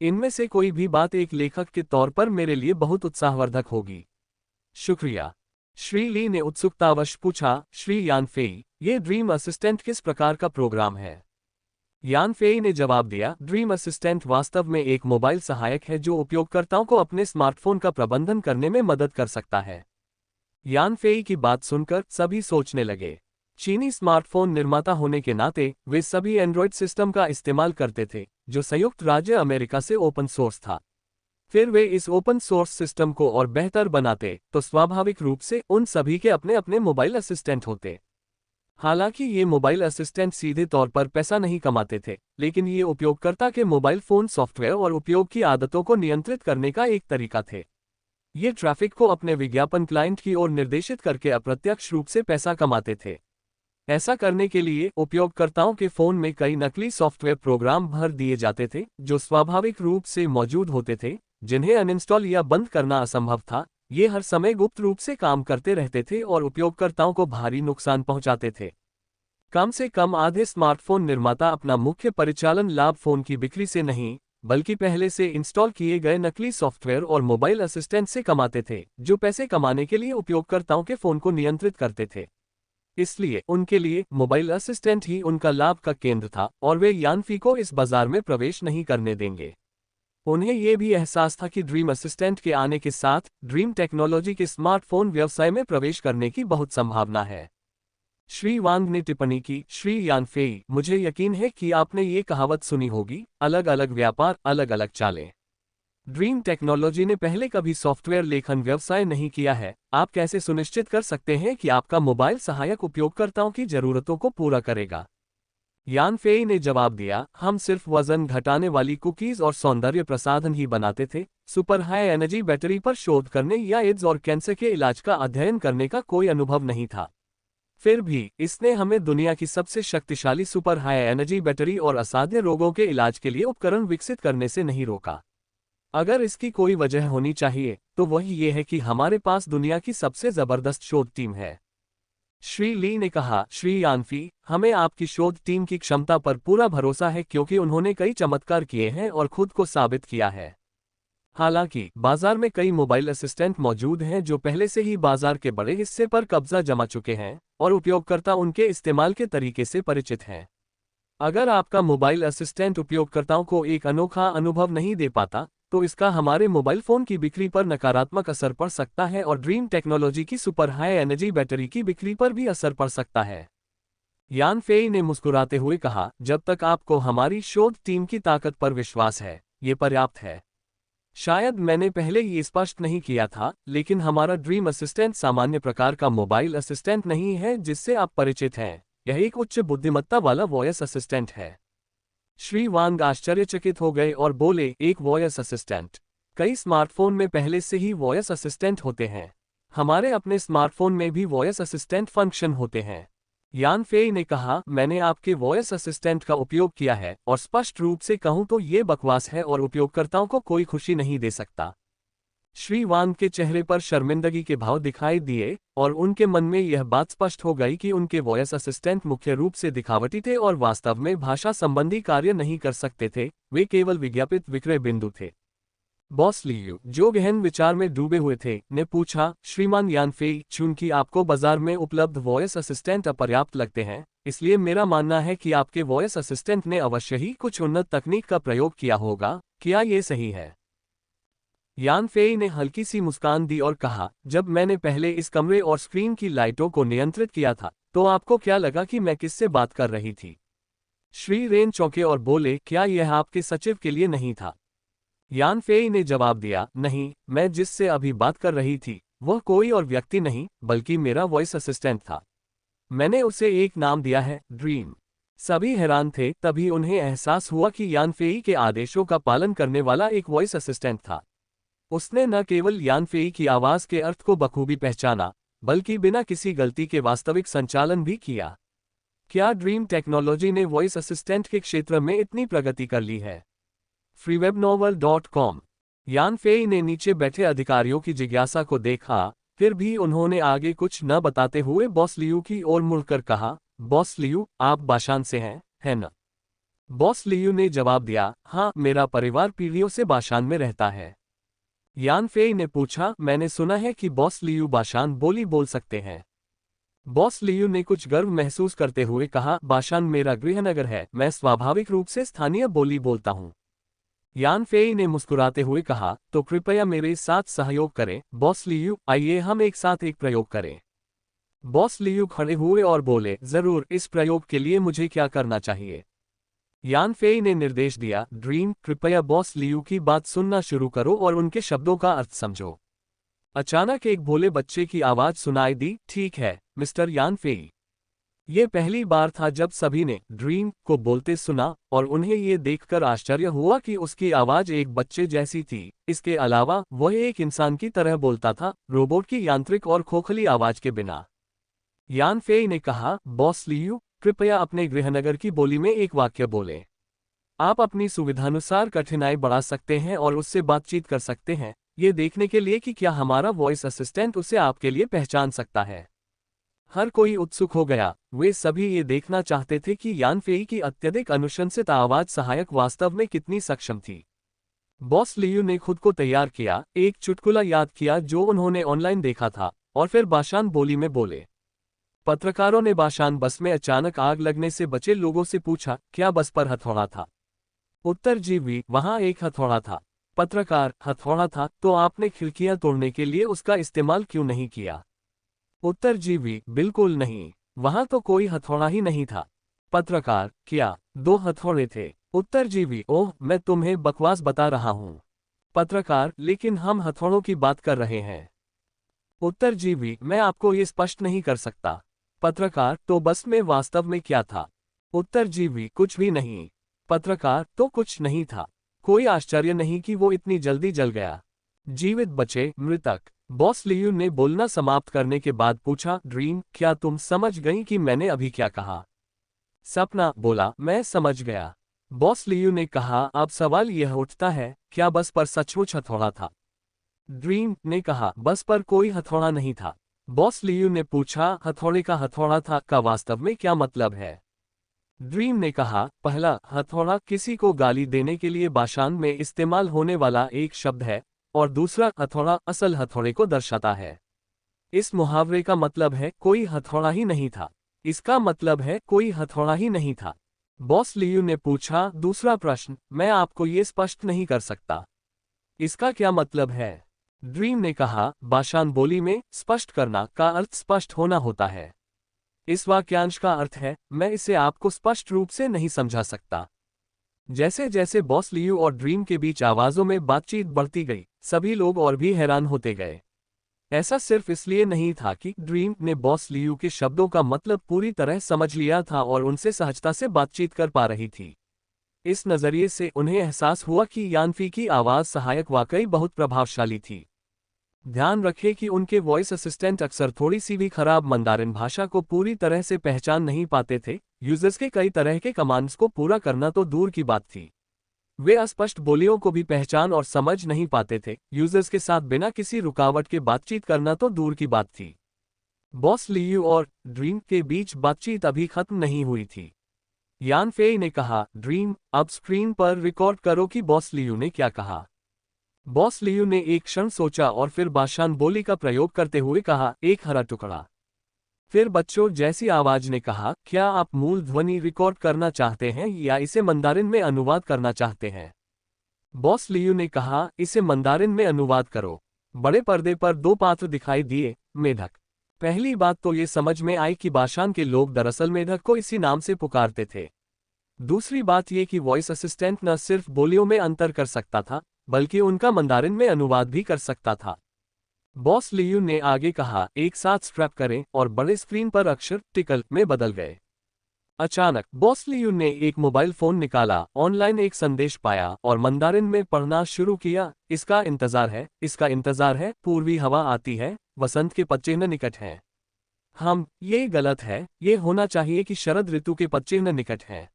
इनमें से कोई भी बात एक लेखक के तौर पर मेरे लिए बहुत उत्साहवर्धक होगी। शुक्रिया। श्री ली ने उत्सुकतावश पूछा, श्री यानफेई, ये ड्रीम असिस्टेंट किस प्रकार का प्रोग्राम है? यानफेई ने जवाब दिया, ड्रीम असिस्टेंट वास्तव में एक मोबाइल सहायक है जो उपयोगकर्ताओं को अपने स्मार्टफोन का प्रबंधन करने में मदद कर सकता है। यानफेई की बात सुनकर सभी सोचने लगे। चीनी स्मार्टफोन निर्माता होने के नाते वे सभी एंड्रॉयड सिस्टम का इस्तेमाल करते थे, जो संयुक्त राज्य अमेरिका से ओपन सोर्स था। फिर वे इस ओपन सोर्स सिस्टम को और बेहतर बनाते तो स्वाभाविक रूप से उन सभी के अपने अपने मोबाइल असिस्टेंट होते। हालांकि ये मोबाइल असिस्टेंट सीधे तौर पर पैसा नहीं कमाते थे, लेकिन ये उपयोगकर्ता के मोबाइल फोन सॉफ्टवेयर और उपयोग की आदतों को नियंत्रित करने का एक तरीका थे। ये ट्रैफिक को अपने विज्ञापन क्लाइंट की ओर निर्देशित करके अप्रत्यक्ष रूप से पैसा कमाते थे। ऐसा करने के लिए उपयोगकर्ताओं के फोन में कई नकली सॉफ्टवेयर प्रोग्राम भर दिए जाते थे जो स्वाभाविक रूप से मौजूद होते थे, जिन्हें अनइंस्टॉल या बंद करना असंभव था। ये हर समय गुप्त रूप से काम करते रहते थे और उपयोगकर्ताओं को भारी नुकसान पहुंचाते थे। कम से कम आधे स्मार्टफोन निर्माता अपना मुख्य परिचालन लाभ फोन की बिक्री से नहीं, बल्कि पहले से इंस्टॉल किए गए नकली सॉफ्टवेयर और मोबाइल असिस्टेंट से कमाते थे, जो पैसे कमाने के लिए उपयोगकर्ताओं के फोन को नियंत्रित करते थे। इसलिए उनके लिए मोबाइल असिस्टेंट ही उनका लाभ का केंद्र था और वे यानफी को इस बाजार में प्रवेश नहीं करने देंगे। उन्हें यह भी एहसास था कि ड्रीम असिस्टेंट के आने के साथ ड्रीम टेक्नोलॉजी के स्मार्टफोन व्यवसाय में प्रवेश करने की बहुत संभावना है। श्री वांग ने टिप्पणी की, श्री यानफेई, मुझे यकीन है कि आपने ये कहावत सुनी होगी, अलग अलग व्यापार अलग अलग चालें। ड्रीम टेक्नोलॉजी ने पहले कभी सॉफ्टवेयर लेखन व्यवसाय नहीं किया है। आप कैसे सुनिश्चित कर सकते हैं कि आपका मोबाइल सहायक उपयोगकर्ताओं की जरूरतों को पूरा करेगा? यानफेई ने जवाब दिया, हम सिर्फ वजन घटाने वाली कुकीज और सौंदर्य प्रसाधन ही बनाते थे। सुपर हाई एनर्जी बैटरी पर शोध करने या एड्स और कैंसर के इलाज का अध्ययन करने का कोई अनुभव नहीं था। फिर भी इसने हमें दुनिया की सबसे शक्तिशाली सुपर हाई एनर्जी बैटरी और असाध्य रोगों के इलाज के लिए उपकरण विकसित करने से नहीं रोका। अगर इसकी कोई वजह होनी चाहिए तो वही ये है कि हमारे पास दुनिया की सबसे जबरदस्त शोध टीम है। श्री ली ने कहा, श्री यानफी, हमें आपकी शोध टीम की क्षमता पर पूरा भरोसा है क्योंकि उन्होंने कई चमत्कार किए हैं और खुद को साबित किया है। हालांकि बाजार में कई मोबाइल असिस्टेंट मौजूद हैं जो पहले से ही बाजार के बड़े हिस्से पर कब्जा जमा चुके हैं और उपयोगकर्ता उनके इस्तेमाल के तरीके से परिचित हैं। अगर आपका मोबाइल असिस्टेंट उपयोगकर्ताओं को एक अनोखा अनुभव नहीं दे पाता, तो इसका हमारे मोबाइल फोन की बिक्री पर नकारात्मक असर पड़ सकता है और ड्रीम टेक्नोलॉजी की सुपर हाई एनर्जी बैटरी की बिक्री पर भी असर पड़ सकता है। यानफेई ने मुस्कुराते हुए कहा, जब तक आपको हमारी शोध टीम की ताकत पर विश्वास है, ये पर्याप्त है। शायद मैंने पहले ये स्पष्ट नहीं किया था, लेकिन हमारा ड्रीम असिस्टेंट सामान्य प्रकार का मोबाइल असिस्टेंट नहीं है जिससे आप परिचित हैं। यह एक उच्च बुद्धिमत्ता वाला वॉयस असिस्टेंट है। श्री वांग आश्चर्यचकित हो गए और बोले, एक वॉयस असिस्टेंट? कई स्मार्टफोन में पहले से ही वॉयस असिस्टेंट होते हैं। हमारे अपने स्मार्टफोन में भी वॉयस असिस्टेंट फंक्शन होते हैं। यानफेई ने कहा, मैंने आपके वॉयस असिस्टेंट का उपयोग किया है और स्पष्ट रूप से कहूं तो ये बकवास है और उपयोगकर्ताओं को कोई खुशी नहीं दे सकता। श्री वांग के चेहरे पर शर्मिंदगी के भाव दिखाई दिए और उनके मन में यह बात स्पष्ट हो गई कि उनके वॉयस असिस्टेंट मुख्य रूप से दिखावटी थे और वास्तव में भाषा संबंधी कार्य नहीं कर सकते थे, वे केवल विज्ञापित विक्रय बिंदु थे। बॉस लियू, जो गहन विचार में डूबे हुए थे, ने पूछा, श्रीमान यानफेई, चूंकि आपको बाजार में उपलब्ध वॉयस असिस्टेंट अपर्याप्त लगते हैं, इसलिए मेरा मानना है कि आपके वॉयस असिस्टेंट ने अवश्य ही कुछ उन्नत तकनीक का प्रयोग किया होगा। क्या ये सही है? यानफेई ने हल्की सी मुस्कान दी और कहा, जब मैंने पहले इस कमरे और स्क्रीन की लाइटों को नियंत्रित किया था, तो आपको क्या लगा कि मैं किससे बात कर रही थी? श्री रेन चौंके और बोले, क्या यह आपके सचिव के लिए नहीं था? यानफेई ने जवाब दिया, नहीं, मैं जिससे अभी बात कर रही थी वह कोई और व्यक्ति नहीं बल्कि मेरा वॉइस असिस्टेंट था। मैंने उसे एक नाम दिया है, ड्रीम। सभी हैरान थे, तभी उन्हें एहसास हुआ कि यानफेई के आदेशों का पालन करने वाला एक वॉइस असिस्टेंट था। उसने न केवल यानफेई की आवाज के अर्थ को बखूबी पहचाना, बल्कि बिना किसी गलती के वास्तविक संचालन भी किया। क्या ड्रीम टेक्नोलॉजी ने वॉइस असिस्टेंट के क्षेत्र में इतनी प्रगति कर ली है? freewebnovel.com। यानफेई ने नीचे बैठे अधिकारियों की जिज्ञासा को देखा, फिर भी उन्होंने आगे कुछ न बताते हुए बॉस लियू की ओर मुड़कर कहा, बॉस लियू, आप बाशान से हैं, है न? बॉस लियू ने जवाब दिया, हाँ, मेरा परिवार पीढ़ियों से बाशान में रहता है। यानफेई ने पूछा, मैंने सुना है कि बॉस लियू बाशान बोली बोल सकते हैं। बॉस लियू ने कुछ गर्व महसूस करते हुए कहा, बाशान मेरा गृहनगर है, मैं स्वाभाविक रूप से स्थानीय बोली बोलता हूँ। यानफेई ने मुस्कुराते हुए कहा, तो कृपया मेरे साथ सहयोग करें बॉस लियू, आइए हम एक साथ एक प्रयोग करें। बॉस लियू खड़े हुए और बोले, जरूर, इस प्रयोग के लिए मुझे क्या करना चाहिए? यान फेई ने निर्देश दिया, ड्रीम, कृपया बॉस लियू की बात सुनना शुरू करो और उनके शब्दों का अर्थ समझो। अचानक एक भोले बच्चे की आवाज सुनाई दी, ठीक है, मिस्टर यान फेई। ये पहली बार था जब सभी ने ड्रीम को बोलते सुना और उन्हें ये देखकर आश्चर्य हुआ कि उसकी आवाज एक बच्चे जैसी थी। इसके अलावा वह एक इंसान की तरह बोलता था, रोबोट की यांत्रिक और खोखली आवाज के बिना। यान फेई ने कहा, बॉस लियू, कृपया अपने गृहनगर की बोली में एक वाक्य बोलें। आप अपनी सुविधानुसार कठिनाई बढ़ा सकते हैं और उससे बातचीत कर सकते हैं, ये देखने के लिए कि क्या हमारा वॉइस असिस्टेंट उसे आपके लिए पहचान सकता है। हर कोई उत्सुक हो गया। वे सभी ये देखना चाहते थे कि यान फेई की अत्यधिक अनुशंसित आवाज सहायक वास्तव में कितनी सक्षम थी। बॉस लियू ने खुद को तैयार किया, एक चुटकुला याद किया जो उन्होंने ऑनलाइन देखा था, और फिर बाशान बोली में बोले। पत्रकारों ने बाशान बस में अचानक आग लगने से बचे लोगों से पूछा, क्या बस पर हथौड़ा था? उत्तर, जी, वहां एक हथौड़ा था। पत्रकार, हथौड़ा था तो आपने खिड़कियां तोड़ने के लिए उसका इस्तेमाल क्यों नहीं किया? उत्तर, जी, बिल्कुल नहीं, वहां तो कोई हथौड़ा ही नहीं था। पत्रकार, क्या दो हथौड़े थे? उत्तर, जी, ओह, मैं तुम्हें बकवास बता रहा हूं। पत्रकार, लेकिन हम हथौड़ों की बात कर रहे हैं। उत्तर, जी, मैं आपको ये स्पष्ट नहीं कर सकता। पत्रकार, तो बस में वास्तव में क्या था? उत्तर, जी, कुछ भी नहीं। पत्रकार, तो कुछ नहीं था। कोई आश्चर्य नहीं कि वो इतनी जल्दी जल गया। जीवित बचे मृतक। बॉस लियू ने बोलना समाप्त करने के बाद पूछा, ड्रीम, क्या तुम समझ गई कि मैंने अभी क्या कहा? सपना बोला, मैं समझ गया। बॉस लियू ने कहा, अब सवाल यह उठता है, क्या बस पर सचमुच हथौड़ा था? ड्रीम ने कहा, बस पर कोई हथौड़ा नहीं था। बॉस लियू ने पूछा, हथौड़े का हथौड़ा था का वास्तव में क्या मतलब है? ड्रीम ने कहा, पहला, हथौड़ा किसी को गाली देने के लिए बाशान में इस्तेमाल होने वाला एक शब्द है, और दूसरा, हथौड़ा असल हथौड़े को दर्शाता है। इस मुहावरे का मतलब है, कोई हथौड़ा ही नहीं था। इसका मतलब है, कोई हथौड़ा ही नहीं था। बॉस लियू ने पूछा, दूसरा प्रश्न, मैं आपको ये स्पष्ट नहीं कर सकता। इसका क्या मतलब है? ड्रीम ने कहा, बाशान बोली में स्पष्ट करना का अर्थ स्पष्ट होना होता है। इस वाक्यांश का अर्थ है, मैं इसे आपको स्पष्ट रूप से नहीं समझा सकता। जैसे जैसे बॉस लियू और ड्रीम के बीच आवाजों में बातचीत बढ़ती गई, सभी लोग और भी हैरान होते गए। ऐसा सिर्फ इसलिए नहीं था कि ड्रीम ने बॉस लियू के शब्दों का मतलब पूरी तरह समझ लिया था और उनसे सहजता से बातचीत कर पा रही थी। इस नजरिए से उन्हें एहसास हुआ कि यानफी की आवाज सहायक वाकई बहुत प्रभावशाली थी। ध्यान रखें कि उनके वॉइस असिस्टेंट अक्सर थोड़ी सी भी खराब मंदारिन भाषा को पूरी तरह से पहचान नहीं पाते थे। यूजर्स के कई तरह के कमांड्स को पूरा करना तो दूर की बात थी, वे अस्पष्ट बोलियों को भी पहचान और समझ नहीं पाते थे। यूजर्स के साथ बिना किसी रुकावट के बातचीत करना तो दूर की बात थी। बॉस लियू और ड्रीम के बीच बातचीत अभी खत्म नहीं हुई थी। यान फेई ने कहा, ड्रीम, अब स्क्रीन पर रिकॉर्ड करो कि बॉस लियू ने क्या कहा। बॉस लियू ने एक क्षण सोचा और फिर बाशान बोली का प्रयोग करते हुए कहा, एक हरा टुकड़ा। फिर बच्चों जैसी आवाज ने कहा, क्या आप मूल ध्वनि रिकॉर्ड करना चाहते हैं या इसे मंदारिन में अनुवाद करना चाहते हैं? बॉस लियू ने कहा, इसे मंदारिन में अनुवाद करो। बड़े पर्दे पर दो पात्र दिखाई दिए, मेढक। पहली बात तो ये समझ में आई कि बाशान के लोग दरअसल मेढक को इसी नाम से पुकारते थे। दूसरी बात ये कि वॉइस असिस्टेंट न सिर्फ बोलियों में अंतर कर सकता था, बल्कि उनका मंदारिन में अनुवाद भी कर सकता था। बॉस लियू ने आगे कहा, एक साथ स्ट्रैप करें, और बड़े स्क्रीन पर अक्षर टिकल में बदल गए। अचानक बॉस लियू ने एक मोबाइल फोन निकाला, ऑनलाइन एक संदेश पाया और मंदारिन में पढ़ना शुरू किया। इसका इंतजार है, इसका इंतजार है, पूर्वी हवा आती है, वसंत के पच्चीन निकट हैं। ये गलत है, ये होना चाहिए कि शरद ऋतु के पच्चीन निकट हैं।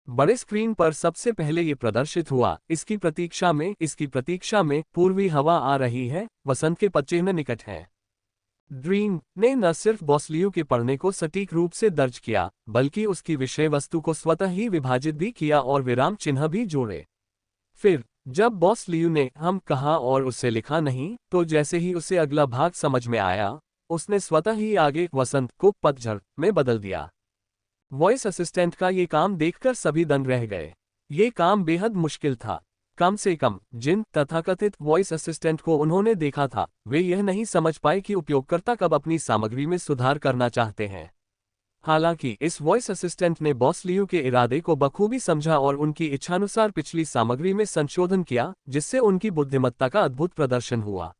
बड़े स्क्रीन पर सबसे पहले ये प्रदर्शित हुआ, इसकी प्रतीक्षा में पूर्वी हवा आ रही है, वसंत के पच्चीन निकट हैं। ड्रीम ने न सिर्फ बॉस लियू के पढ़ने को सटीक रूप से दर्ज किया, बल्कि उसकी विषय वस्तु को स्वतः ही विभाजित भी किया और विराम चिन्ह भी जोड़े। फिर जब बॉस लियू ने हम कहा और उसे लिखा नहीं, तो जैसे ही उसे अगला भाग समझ में आया, उसने स्वतः ही आगे वसंत को पतझड़ में बदल दिया। वॉइस असिस्टेंट का ये काम देखकर सभी दंग रह गए। ये काम बेहद मुश्किल था। कम से कम जिन तथाकथित वॉइस असिस्टेंट को उन्होंने देखा था, वे यह नहीं समझ पाए कि उपयोगकर्ता कब अपनी सामग्री में सुधार करना चाहते हैं। हालांकि इस वॉइस असिस्टेंट ने बॉस लियू के इरादे को बखूबी समझा और उनकी इच्छानुसार पिछली सामग्री में संशोधन किया, जिससे उनकी बुद्धिमत्ता का अद्भुत प्रदर्शन हुआ।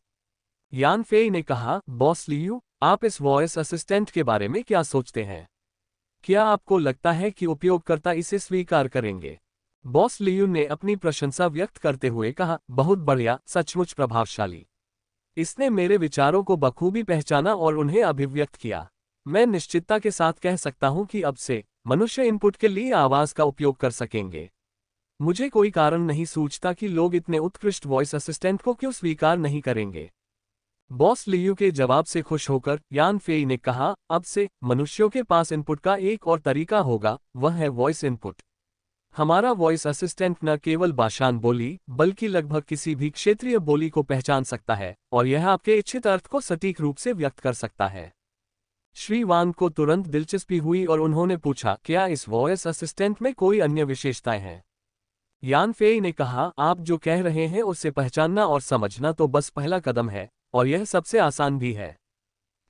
यान फेई ने कहा, बॉस लियू, आप इस वॉइस असिस्टेंट के बारे में क्या सोचते हैं? क्या आपको लगता है कि उपयोगकर्ता इसे स्वीकार करेंगे? बॉस लियू ने अपनी प्रशंसा व्यक्त करते हुए कहा, बहुत बढ़िया, सचमुच प्रभावशाली। इसने मेरे विचारों को बखूबी पहचाना और उन्हें अभिव्यक्त किया। मैं निश्चितता के साथ कह सकता हूं कि अब से मनुष्य इनपुट के लिए आवाज का उपयोग कर सकेंगे। मुझे कोई कारण नहीं सूझता कि लोग इतने उत्कृष्ट वॉइस असिस्टेंट को क्यों स्वीकार नहीं करेंगे। बॉस लियू के जवाब से खुश होकर यान फेई ने कहा, अब से मनुष्यों के पास इनपुट का एक और तरीका होगा, वह है वॉइस इनपुट। हमारा वॉइस असिस्टेंट न केवल भाषान बोली बल्कि लगभग किसी भी क्षेत्रीय बोली को पहचान सकता है और यह आपके इच्छित अर्थ को सटीक रूप से व्यक्त कर सकता है। श्री वांग को तुरंत दिलचस्पी हुई और उन्होंने पूछा, क्या इस वॉइस असिस्टेंट में कोई अन्य विशेषताएं हैं? यान फेई ने कहा, आप जो कह रहे हैं उसे पहचानना और समझना तो बस पहला कदम है, और यह सबसे आसान भी है।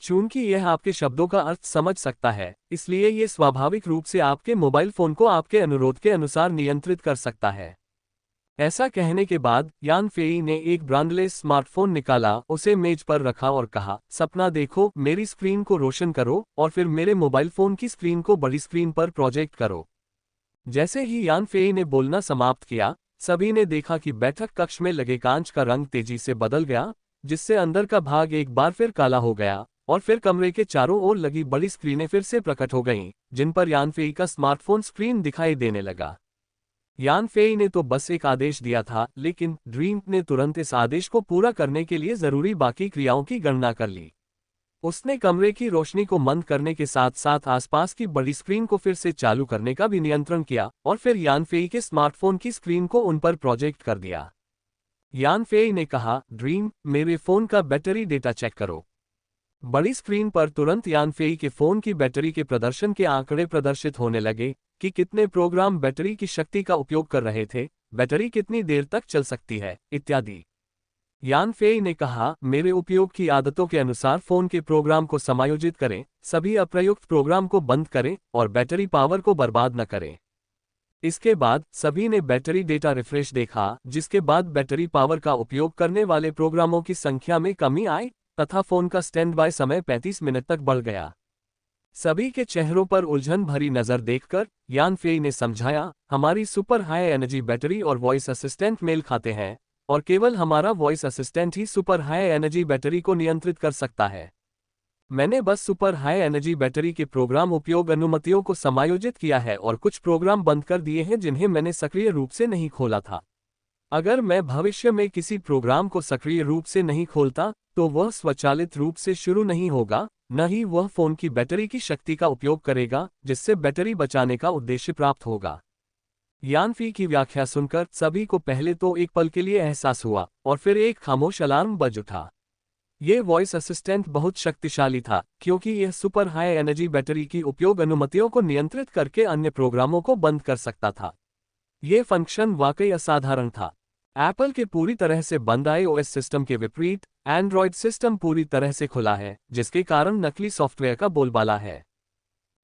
चूंकि यह आपके शब्दों का अर्थ समझ सकता है, इसलिए यह स्वाभाविक रूप से आपके मोबाइल फोन को आपके अनुरोध के अनुसार नियंत्रित कर सकता है। ऐसा कहने के बाद यान फेई ने एक ब्रांडलेस स्मार्टफोन निकाला, उसे मेज पर रखा और कहा, सपना देखो, मेरी स्क्रीन को रोशन करो और फिर मेरे मोबाइल फोन की स्क्रीन को बड़ी स्क्रीन पर प्रोजेक्ट करो। जैसे ही यान फेई ने बोलना समाप्त किया, सभी ने देखा कि बैठक कक्ष में लगे कांच का रंग तेजी से बदल गया, जिससे अंदर का भाग एक बार फिर काला हो गया और फिर कमरे के चारों ओर लगी बड़ी स्क्रीनें फिर से प्रकट हो गईं, जिन पर यान फेई का स्मार्टफोन स्क्रीन दिखाई देने लगा। यान फेई ने तो बस एक आदेश दिया था, लेकिन ड्रीम ने तुरंत इस आदेश को पूरा करने के लिए जरूरी बाकी क्रियाओं की गणना कर ली। उसने कमरे की रोशनी को मंद करने के साथ साथ आसपास की बड़ी स्क्रीन को फिर से चालू करने का भी नियंत्रण किया और फिर यान फेई के स्मार्टफोन की स्क्रीन को उन पर प्रोजेक्ट कर दिया। यान फेई ने कहा, ड्रीम, मेरे फोन का बैटरी डेटा चेक करो। बड़ी स्क्रीन पर तुरंत यान फेई के फोन की बैटरी के प्रदर्शन के आंकड़े प्रदर्शित होने लगे कि कितने प्रोग्राम बैटरी की शक्ति का उपयोग कर रहे थे, बैटरी कितनी देर तक चल सकती है, इत्यादि। यान फेई ने कहा, मेरे उपयोग की आदतों के अनुसार फोन के प्रोग्राम को समायोजित करें, सभी अप्रयुक्त प्रोग्राम को बंद करें और बैटरी पावर को बर्बाद न करें। इसके बाद सभी ने बैटरी डेटा रिफ्रेश देखा, जिसके बाद बैटरी पावर का उपयोग करने वाले प्रोग्रामों की संख्या में कमी आई तथा फोन का स्टैंड बाय समय 35 मिनट तक बढ़ गया। सभी के चेहरों पर उलझन भरी नजर देखकर यान फेई ने समझाया, हमारी सुपर हाई एनर्जी बैटरी और वॉइस असिस्टेंट मेल खाते हैं और केवल हमारा वॉइस असिस्टेंट ही सुपर हाई एनर्जी बैटरी को नियंत्रित कर सकता है। मैंने बस सुपर हाई एनर्जी बैटरी के प्रोग्राम उपयोग अनुमतियों को समायोजित किया है और कुछ प्रोग्राम बंद कर दिए हैं जिन्हें मैंने सक्रिय रूप से नहीं खोला था। अगर मैं भविष्य में किसी प्रोग्राम को सक्रिय रूप से नहीं खोलता तो वह स्वचालित रूप से शुरू नहीं होगा, न ही वह फोन की बैटरी की शक्ति का उपयोग करेगा, जिससे बैटरी बचाने का उद्देश्य प्राप्त होगा। यान फेई की व्याख्या सुनकर सभी को पहले तो एक पल के लिए एहसास हुआ और फिर एक खामोश अलार्म बज उठा। यह वॉइस असिस्टेंट बहुत शक्तिशाली था, क्योंकि यह सुपर हाई एनर्जी बैटरी की उपयोग अनुमतियों को नियंत्रित करके अन्य प्रोग्रामों को बंद कर सकता था। यह फंक्शन वाकई असाधारण था। एप्पल के पूरी तरह से बंद iOS सिस्टम के विपरीत एंड्रॉयड सिस्टम पूरी तरह से खुला है, जिसके कारण नकली सॉफ्टवेयर का बोलबाला है।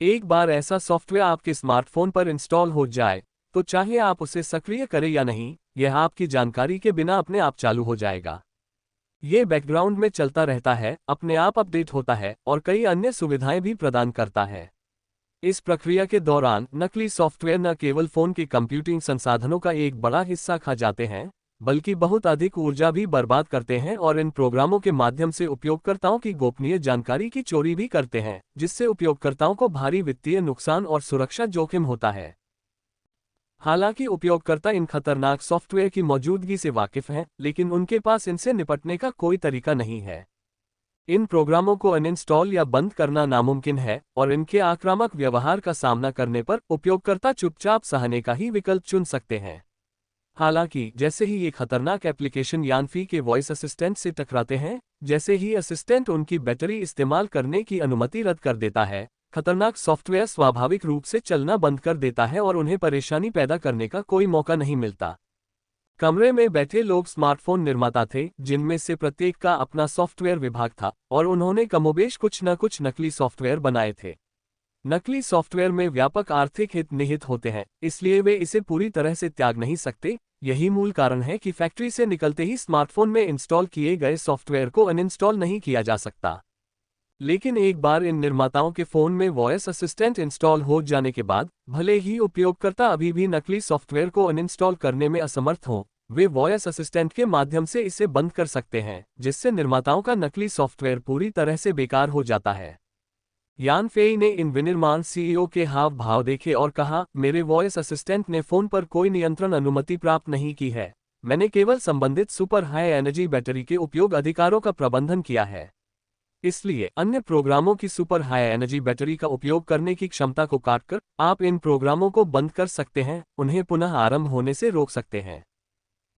एक बार ऐसा सॉफ्टवेयर आपके स्मार्टफोन पर इंस्टॉल हो जाए तो चाहे आप उसे सक्रिय करें या नहीं, यह आपकी जानकारी के बिना अपने आप चालू हो जाएगा। ये बैकग्राउंड में चलता रहता है, अपने आप अपडेट होता है और कई अन्य सुविधाएं भी प्रदान करता है। इस प्रक्रिया के दौरान नकली सॉफ्टवेयर न केवल फोन के कंप्यूटिंग संसाधनों का एक बड़ा हिस्सा खा जाते हैं, बल्कि बहुत अधिक ऊर्जा भी बर्बाद करते हैं और इन प्रोग्रामों के माध्यम से उपयोगकर्ताओं की गोपनीय जानकारी की चोरी भी करते हैं, जिससे उपयोगकर्ताओं को भारी वित्तीय नुकसान और सुरक्षा जोखिम होता है। हालांकि उपयोगकर्ता इन खतरनाक सॉफ्टवेयर की मौजूदगी से वाकिफ हैं, लेकिन उनके पास इनसे निपटने का कोई तरीका नहीं है। इन प्रोग्रामों को अनइंस्टॉल या बंद करना नामुमकिन है और इनके आक्रामक व्यवहार का सामना करने पर उपयोगकर्ता चुपचाप सहने का ही विकल्प चुन सकते हैं। हालांकि जैसे ही ये खतरनाक एप्लीकेशन यान फेई के वॉइस असिस्टेंट से टकराते हैं, जैसे ही असिस्टेंट उनकी बैटरी इस्तेमाल करने की अनुमति रद्द कर देता है, खतरनाक सॉफ्टवेयर स्वाभाविक रूप से चलना बंद कर देता है और उन्हें परेशानी पैदा करने का कोई मौका नहीं मिलता। कमरे में बैठे लोग स्मार्टफोन निर्माता थे, जिनमें से प्रत्येक का अपना सॉफ्टवेयर विभाग था और उन्होंने कमोबेश कुछ न कुछ नकली सॉफ्टवेयर बनाए थे। नकली सॉफ्टवेयर में व्यापक आर्थिक हित निहित होते हैं, इसलिए वे इसे पूरी तरह से त्याग नहीं सकते। यही मूल कारण है कि फैक्ट्री से निकलते ही स्मार्टफोन में इंस्टॉल किए गए सॉफ्टवेयर को अनइंस्टॉल नहीं किया जा सकता। लेकिन एक बार इन निर्माताओं के फोन में वॉयस असिस्टेंट इंस्टॉल हो जाने के बाद, भले ही उपयोगकर्ता अभी भी नकली सॉफ्टवेयर को अनइंस्टॉल करने में असमर्थ हों, वे वॉयस असिस्टेंट के माध्यम से इसे बंद कर सकते हैं, जिससे निर्माताओं का नकली सॉफ्टवेयर पूरी तरह से बेकार हो जाता है। यान फेई ने इन विनिर्माण सीईओ के हाव भाव देखे और कहा, मेरे वॉयस असिस्टेंट ने फोन पर कोई नियंत्रण अनुमति प्राप्त नहीं की है। मैंने केवल संबंधित सुपर हाई एनर्जी बैटरी के उपयोग अधिकारों का प्रबंधन किया है। इसलिए अन्य प्रोग्रामों की सुपर हाई एनर्जी बैटरी का उपयोग करने की क्षमता को काटकर आप इन प्रोग्रामों को बंद कर सकते हैं, उन्हें पुनः आरंभ होने से रोक सकते हैं।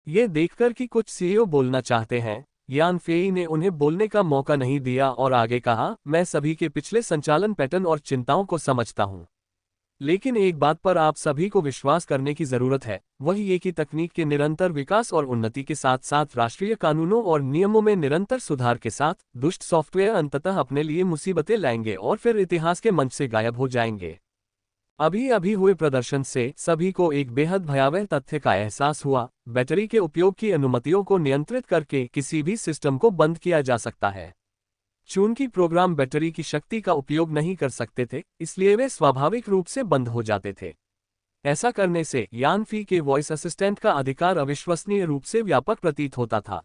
ये देखकर कि कुछ सीईओ बोलना चाहते हैं, यान फेई ने उन्हें बोलने का मौका नहीं दिया और आगे कहा, मैं सभी के पिछले संचालन पैटर्न और चिंताओं को समझता हूं। लेकिन एक बात पर आप सभी को विश्वास करने की जरूरत है, वही ये कि तकनीक के निरंतर विकास और उन्नति के साथ साथ राष्ट्रीय कानूनों और नियमों में निरंतर सुधार के साथ दुष्ट सॉफ्टवेयर अंततः अपने लिए मुसीबतें लाएंगे और फिर इतिहास के मंच से गायब हो जाएंगे। अभी अभी हुए प्रदर्शन से सभी को एक बेहद भयावह तथ्य का एहसास हुआ, बैटरी के उपयोग की अनुमतियों को नियंत्रित करके किसी भी सिस्टम को बंद किया जा सकता है। चूंकि प्रोग्राम बैटरी की शक्ति का उपयोग नहीं कर सकते थे, इसलिए वे स्वाभाविक रूप से बंद हो जाते थे। ऐसा करने से यान फी के वॉइस असिस्टेंट का अधिकार अविश्वसनीय रूप से व्यापक प्रतीत होता था।